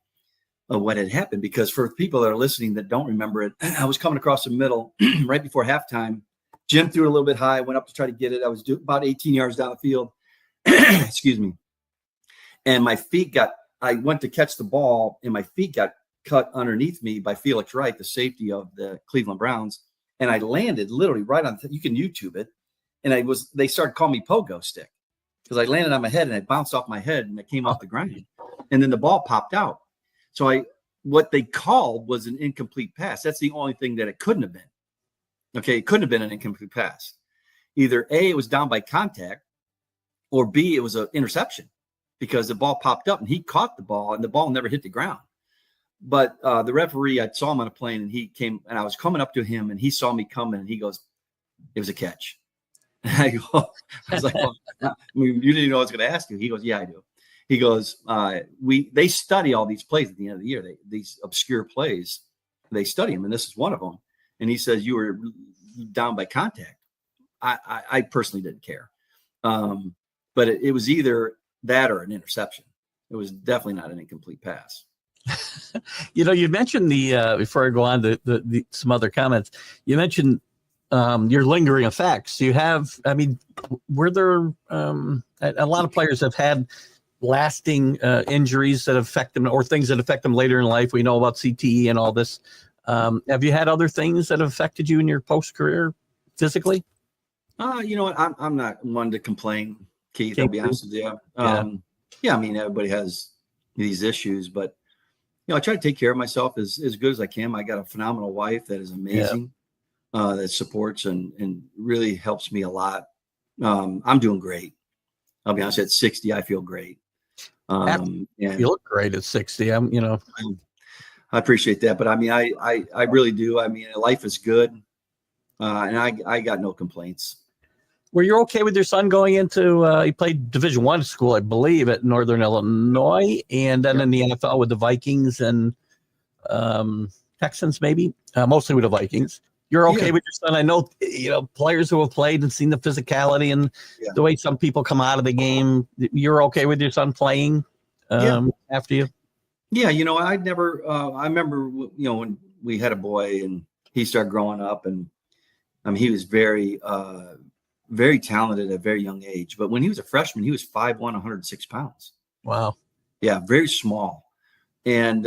of what had happened, because for people that are listening that don't remember it, I was coming across the middle right before halftime. Jim threw it a little bit high, went up to try to get it. I was about 18 yards down the field. Excuse me. And I went to catch the ball, and my feet got cut underneath me by Felix Wright, the safety of the Cleveland Browns. And I landed literally right on, you can YouTube it. And they started calling me pogo stick, because I landed on my head and I bounced off my head and it came off the ground. And then the ball popped out. So what they called was an incomplete pass. That's the only thing that it couldn't have been. Okay, it couldn't have been an incomplete pass. Either A, it was down by contact, or B, it was an interception, because the ball popped up and he caught the ball and the ball never hit the ground. But the referee, I saw him on a plane, and he came, and I was coming up to him, and he saw me coming, and he goes, "It was a catch." I was like, well, you didn't even know I was going to ask you. He goes, "Yeah, I do." He goes, they study all these plays at the end of the year. These obscure plays, they study them, and this is one of them. And he says, "You were down by contact." I personally didn't care, but it was either that or an interception. It was definitely not an incomplete pass. You mentioned before I go on to some other comments, you mentioned your lingering effects. Were there a lot of players have had lasting injuries that affect them, or things that affect them later in life? We know about CTE and all this. Have you had other things that have affected you in your post-career physically? You know what? I'm not one to complain, Keith. I'll be honest with you. I mean, everybody has these issues, but I try to take care of myself as good as I can. I got a phenomenal wife that is amazing. That supports and really helps me a lot. I'm doing great. I'll be honest, at 60, I feel great. And you look great at 60. I appreciate that. But I mean, I really do. I mean, life is good. And I got no complaints. Were you okay with your son going into, he played Division I school, I believe, at Northern Illinois, and then in the NFL with the Vikings and Texans, maybe, mostly with the Vikings. You're okay with your son? I know, players who have played and seen the physicality and the way some people come out of the game. You're okay with your son playing after you? Yeah, I never. I remember, when we had a boy and he started growing up, and I mean, he was very very talented at a very young age. But when he was a freshman, he was 5'1", 106 pounds. Wow. Yeah, very small. And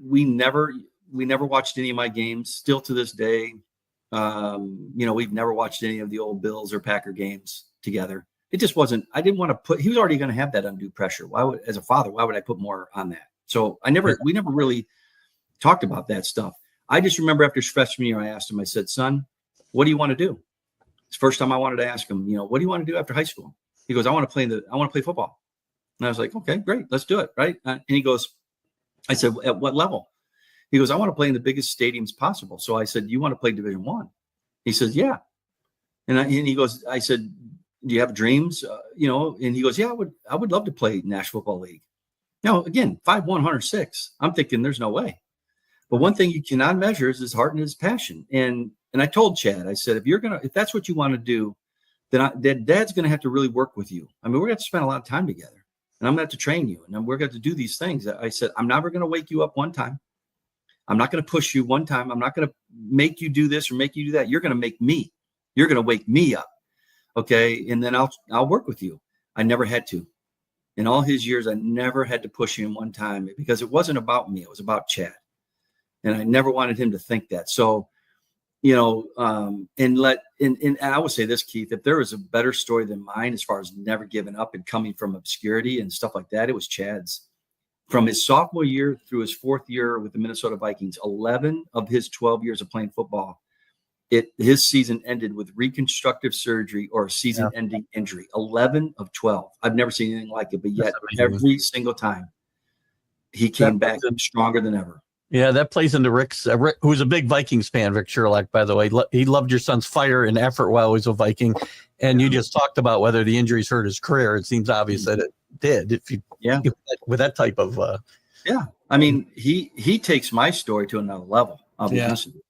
we never watched any of my games. Still to this day, we've never watched any of the old Bills or Packer games together. It just wasn't. I didn't want to put. He was already going to have that undue pressure. As a father, why would I put more on that? So we never really talked about that stuff. I just remember after his freshman year, I asked him. I said, "Son, what do you want to do?" It's the first time I wanted to ask him. What do you want to do after high school? He goes, I want to play football. And I was like, okay, great, let's do it, right? And he goes, I said, at what level? He goes, I want to play in the biggest stadiums possible. So I said, you want to play Division I? He says, yeah. And he goes, I said, do you have dreams? And he goes, yeah, I would love to play National Football League. Now, again, 5'1", 106. I'm thinking there's no way. But one thing you cannot measure is his heart and his passion. And I told Chad, I said, if that's what you want to do, then Dad's going to have to really work with you. I mean, we're going to have to spend a lot of time together, and I'm going to have to train you, and we're going to have to do these things. I said, I'm never going to wake you up one time. I'm not going to push you one time. I'm not going to make you do this or make you do that. You're going to make me. You're going to wake me up. Okay. And then I'll work with you. I never had to. In all his years, I never had to push him one time because it wasn't about me. It was about Chad. And I never wanted him to think that. So, and I would say this, Keith, if there was a better story than mine, as far as never giving up and coming from obscurity and stuff like that, it was Chad's. From his sophomore year through his fourth year with the Minnesota Vikings, 11 of his 12 years of playing football, his season ended with reconstructive surgery or a season-ending injury. 11 of 12. I've never seen anything like it, but yet every single time he came back stronger than ever. Yeah, that plays into Rick's, Rick, who's a big Vikings fan, Rick Sherlock, by the way. He loved your son's fire and effort while he was a Viking. And you just talked about whether the injuries hurt his career. It seems obvious that it did. With that type of. I mean, he takes my story to another level. I'll be honest with you.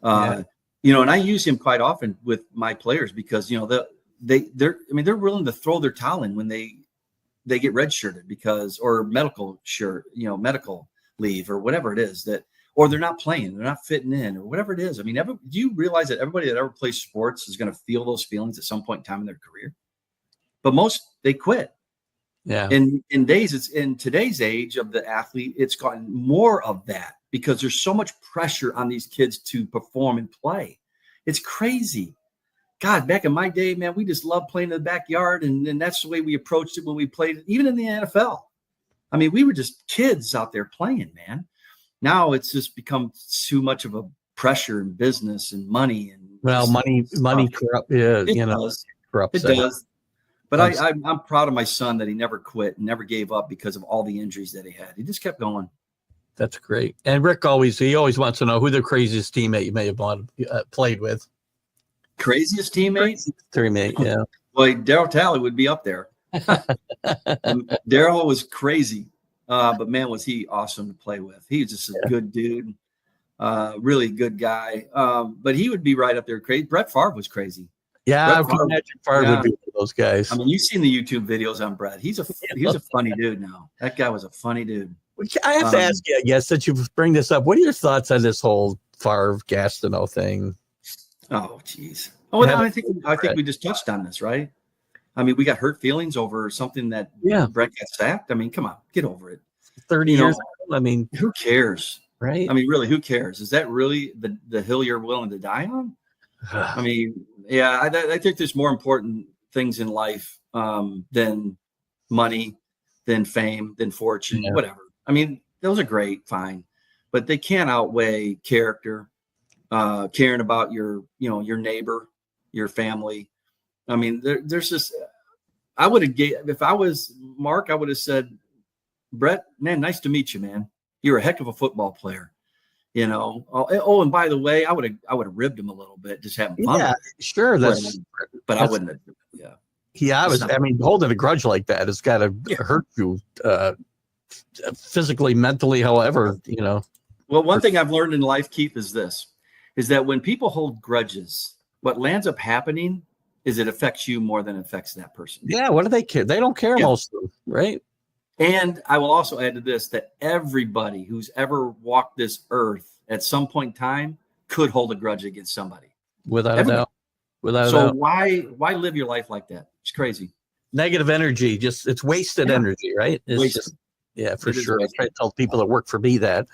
And I use him quite often with my players because, they're willing to throw their towel in when they get redshirted or medical leave or whatever it is or they're not playing, they're not fitting in or whatever it is. I mean, do you realize that everybody that ever plays sports is going to feel those feelings at some point in time in their career? But most, they quit. Yeah. And in today's age of the athlete, it's gotten more of that because there's so much pressure on these kids to perform and play. It's crazy. God, back in my day, man, we just loved playing in the backyard. And that's the way we approached it when we played, even in the NFL. I mean, we were just kids out there playing, man. Now it's just become too much of a pressure and business and money. Money corrupt. Corrupts. It does. But I'm proud of my son that he never quit and never gave up because of all the injuries that he had. He just kept going. That's great. And Rick always wants to know who the craziest teammate you may have played with. Craziest teammate? Yeah. Well, Daryl Talley would be up there. Daryl was crazy, but man, was he awesome to play with. He was just a good dude, really good guy. But he would be right up there. Crazy. Brett Favre was crazy. Yeah, I can imagine Favre would be one of those guys. I mean, you've seen the YouTube videos on Brett. He's a funny dude now. That guy was a funny dude. I have to ask you, I guess, since you bring this up, what are your thoughts on this whole Favre Gastineau thing? Oh, geez. Oh, I think we just touched on this, right? I mean, we got hurt feelings over something that Brett got sacked. I mean, come on, get over it. 30 years old. I mean, who cares? Right. I mean, really, who cares? Is that really the hill you're willing to die on? I mean, I think there's more important things in life than money, than fame, than fortune, whatever. I mean, those are great, fine, but they can't outweigh character, caring about your neighbor, your family. I mean, there's just, if I was Mark, I would have said, Brett, man, nice to meet you, man. You're a heck of a football player, Oh, and by the way, I would have ribbed him a little bit, just having fun. Yeah, sure. But I wouldn't have. Yeah. I mean, holding a grudge like that has got to hurt you physically, mentally, however, Well, one thing I've learned in life, Keith, is that when people hold grudges, what lands up happening is it affects you more than it affects that person. Yeah. What do they care? They don't care most of them, right? And I will also add to this that everybody who's ever walked this earth at some point in time could hold a grudge against somebody. Without a doubt. Without a So doubt. why live your life like that? It's crazy. Negative energy, just it's wasted energy, right? It's Wasted. just, yeah, for It is sure. I wasted. try to tell people that work for me that.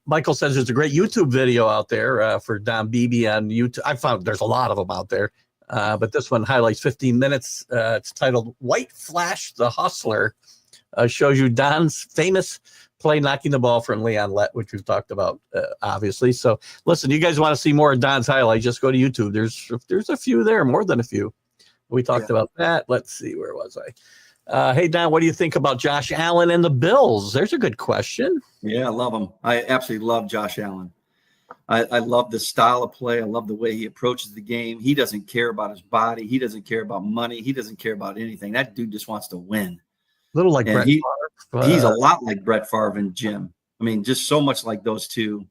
Michael says there's a great YouTube video out there for Don Beebe on YouTube. I found there's a lot of them out there, but this one highlights 15 minutes. It's titled "White Flash the Hustler." Shows you Don's famous play knocking the ball from Leon Lett, which we've talked about, obviously. So, listen, you guys want to see more of Don's highlights? Just go to YouTube. There's a few there, more than a few. We talked about that. Let's see, where was I? Hey, Don, what do you think about Josh Allen and the Bills? There's a good question. Yeah, I love him. I absolutely love Josh Allen. I love the style of play. I love the way he approaches the game. He doesn't care about his body. He doesn't care about money. He doesn't care about anything. That dude just wants to win. A little like And Brett Favre. He's a lot like Brett Favre and Jim. I mean, just so much like those two.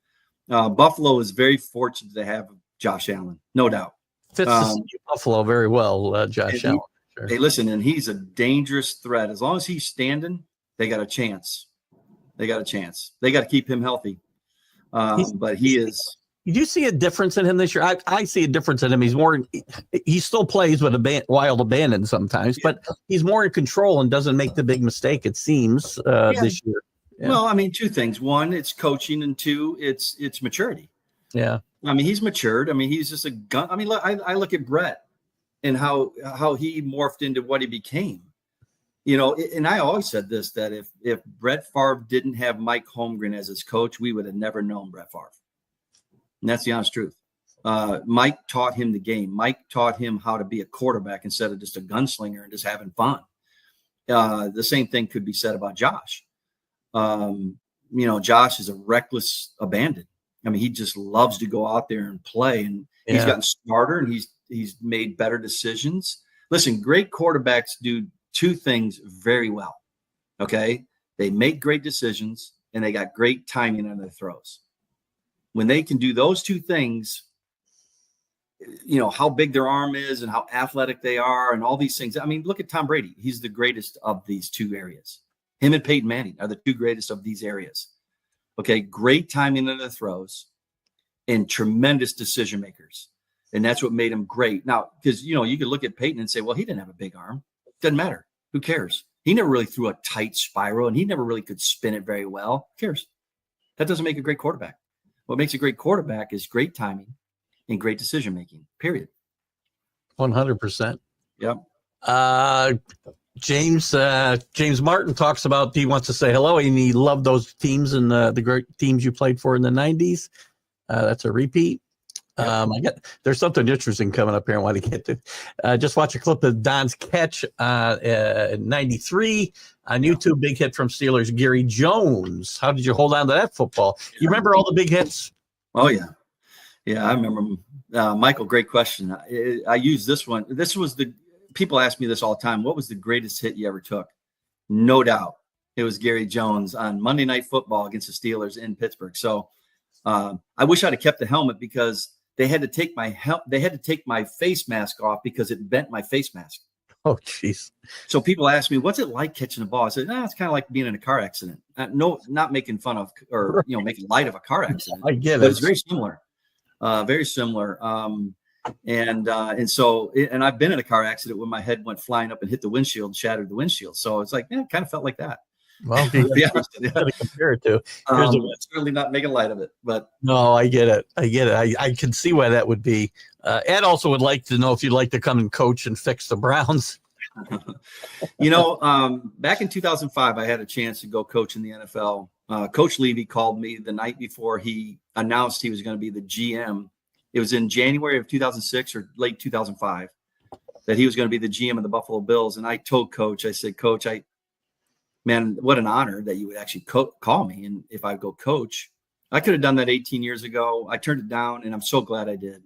Buffalo is very fortunate to have Josh Allen, no doubt. Fits the city of Buffalo very well, Josh Allen. Sure. Hey, listen, and he's a dangerous threat. As long as he's standing, they got a chance. They got to keep him healthy. But he is. Did you see a difference in him this year? I see a difference in him. He still plays with wild abandon sometimes, but he's more in control and doesn't make the big mistake, it seems, this year. Yeah. Well, I mean, two things. One, it's coaching, and two, it's maturity. Yeah. I mean, he's matured. I mean, he's just a gun. I mean, I look at Brett and how he morphed into what he became. And I always said this, that if Brett Favre didn't have Mike Holmgren as his coach, we would have never known Brett Favre. And that's the honest truth. Mike taught him the game. Mike taught him how to be a quarterback instead of just a gunslinger and just having fun. The same thing could be said about Josh. Josh is a reckless abandon. I mean, he just loves to go out there and play, and he's gotten smarter, and he's made better decisions. Listen, great quarterbacks do two things very well. Okay. They make great decisions, and they got great timing on their throws. When they can do those two things, how big their arm is and how athletic they are and all these things. I mean, look at Tom Brady. He's the greatest of these two areas. Him and Peyton Manning are the two greatest of these areas. Okay, great timing in the throws and tremendous decision makers. And that's what made him great. Now, because, you could look at Peyton and say, well, he didn't have a big arm. Doesn't matter. Who cares? He never really threw a tight spiral, and he never really could spin it very well. Who cares? That doesn't make a great quarterback. What makes a great quarterback is great timing and great decision making, period. 100%. Yep. James Martin talks about, he wants to say hello, and he loved those teams and the great teams you played for in the 90s. That's a repeat. There's something interesting coming up here I want to get to. Just watch a clip of Don's catch in 93 on YouTube. Big hit from Steelers Gary Jones. How did you hold on to that football? You remember all the big hits? Oh, yeah. Yeah, I remember them. Michael, great question. I use this one. People ask me this all the time. What was the greatest hit you ever took? No doubt. It was Gary Jones on Monday Night Football against the Steelers in Pittsburgh. So I wish I'd have kept the helmet because they had to take my face mask off because it bent my face mask. Oh, jeez. So people ask me, what's it like catching a ball? I said, it's kind of like being in a car accident. No, not making fun of or, making light of a car accident. I get it. But it's very similar. Very similar. And I've been in a car accident when my head went flying up and hit the windshield and shattered the windshield. So it's like, it kind of felt like that. Well, to compare it to. Certainly not making light of it, but no, I get it. I can see why that would be. Ed also would like to know if you'd like to come and coach and fix the Browns. Back in 2005, I had a chance to go coach in the NFL. Coach Levy called me the night before he announced he was going to be the GM. It was in January of 2006 or late 2005 that he was going to be the GM of the Buffalo Bills. And I told Coach, I said, Coach, man, what an honor that you would actually call me. And if I go coach, I could have done that 18 years ago. I turned it down, and I'm so glad I did.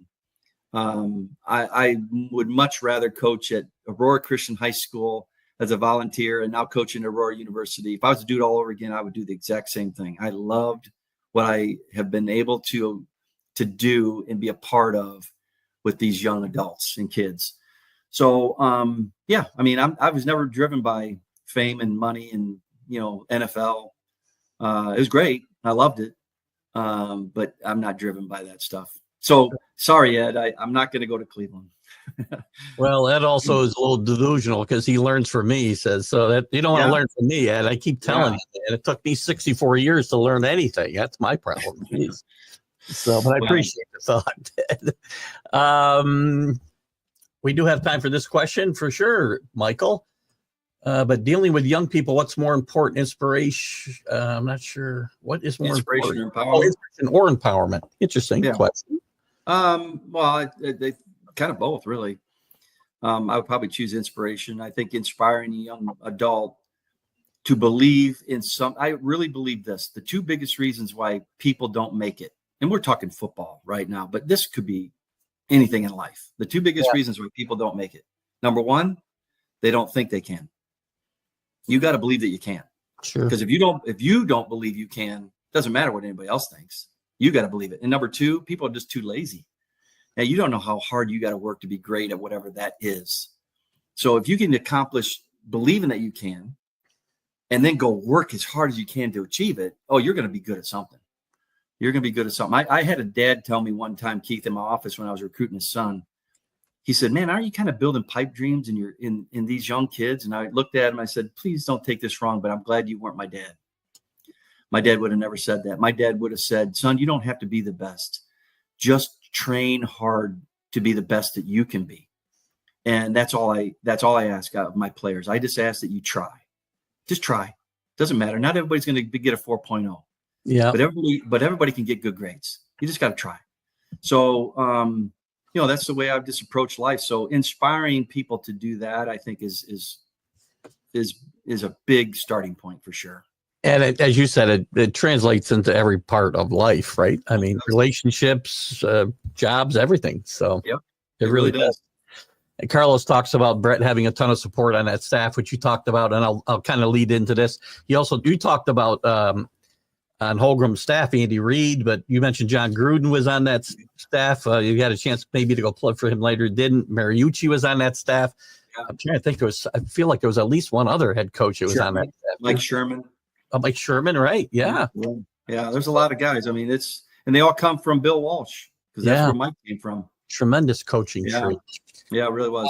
I would much rather coach at Aurora Christian High School as a volunteer and now coaching at Aurora University. If I was to do it all over again, I would do the exact same thing. I loved what I have been able to do and be a part of with these young adults and kids. So, I was never driven by fame and money and, NFL. It was great. I loved it. But I'm not driven by that stuff. So sorry, Ed, I'm not going to go to Cleveland. Well, Ed also is a little delusional because he learns from me. He says, so that you don't want to learn from me, Ed. I keep telling you, and it took me 64 years to learn anything. That's my problem. Jeez. So, but I appreciate the thought, Ed. We do have time for this question for sure, Michael. But dealing with young people, what's more important? Inspiration? I'm not sure. What is more inspiration important? or empowerment? Inspiration or empowerment. Interesting question. Well, they kind of both, really. I would probably choose inspiration. I think inspiring a young adult to believe in I really believe this. The two biggest reasons why people don't make it, and we're talking football right now, but this could be anything in life. The two biggest reasons why people don't make it. Number one, they don't think they can. You got to believe that you can. Sure. Because if you don't believe you can, doesn't matter what anybody else thinks. You got to believe it. And number two, people are just too lazy. Now, you don't know how hard you got to work to be great at whatever that is. So if you can accomplish believing that you can, and then go work as hard as you can to achieve it, you're going to be good at something. You're going to be good at something. I had a dad tell me one time, Keith, in my office when I was recruiting his son, he said, man, aren't you kind of building pipe dreams in these young kids? And I looked at him, I said, please don't take this wrong, but I'm glad you weren't my dad. My dad would have never said that. My dad would have said, son, you don't have to be the best. Just train hard to be the best that you can be. And that's all I ask out of my players. I just ask that you try. Just try. Doesn't matter. Not everybody's going to get a 4.0. Yeah. But everybody can get good grades. You just got to try. So, that's the way I've just approached life. So inspiring people to do that, I think is a big starting point for sure. And as you said, it translates into every part of life, right? I mean, relationships, jobs, everything. So it really does. And Carlos talks about Brett having a ton of support on that staff, which you talked about, and I'll kind of lead into this. You talked about on Holmgren's staff, Andy Reid, but you mentioned John Gruden was on that staff. You had a chance maybe to go plug for him later. Didn't. Mariucci was on that staff. Yeah. I'm trying to think. I feel like there was at least one other head coach that was on that staff. Mike Sherman. Oh, Mike Sherman, right? Yeah. Yeah, there's a lot of guys. I mean, and they all come from Bill Walsh because that's where Mike came from. Tremendous coaching. Yeah, it really was.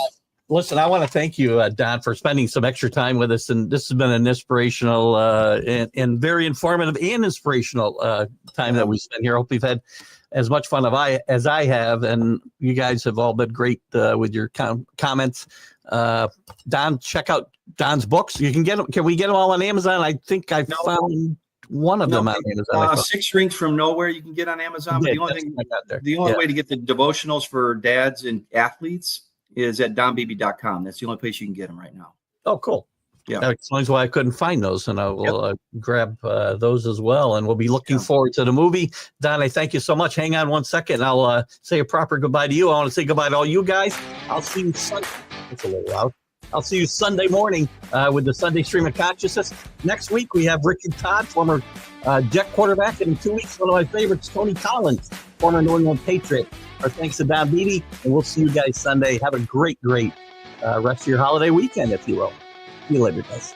Listen, I want to thank you, Don, for spending some extra time with us. And this has been an inspirational and very informative and inspirational time that we spent here. I hope you've had as much fun as I have. And you guys have all been great with your comments. Don, check out Don's books. You can get them. Can we get them all on Amazon? I think I found one of them on Amazon. 6 Rings from Nowhere you can get on Amazon. But the only way to get the devotionals for dads and athletes is at donbeebe.com. That's the only place you can get them right now. Oh, cool. Yeah. That explains why I couldn't find those, and I will grab those as well. And we'll be looking forward to the movie. Don, I thank you so much. Hang on 1 second. I'll say a proper goodbye to you. I want to say goodbye to all you guys. I'll see you Sunday. It's a little loud. I'll see you Sunday morning with the Sunday Stream of Consciousness. Next week, we have Richard Todd, former Jet quarterback. And in 2 weeks, one of my favorites, Tony Collins, former New England Patriot. Our thanks to Don Beebe, and we'll see you guys Sunday. Have a great rest of your holiday weekend, if you will. See you later, guys.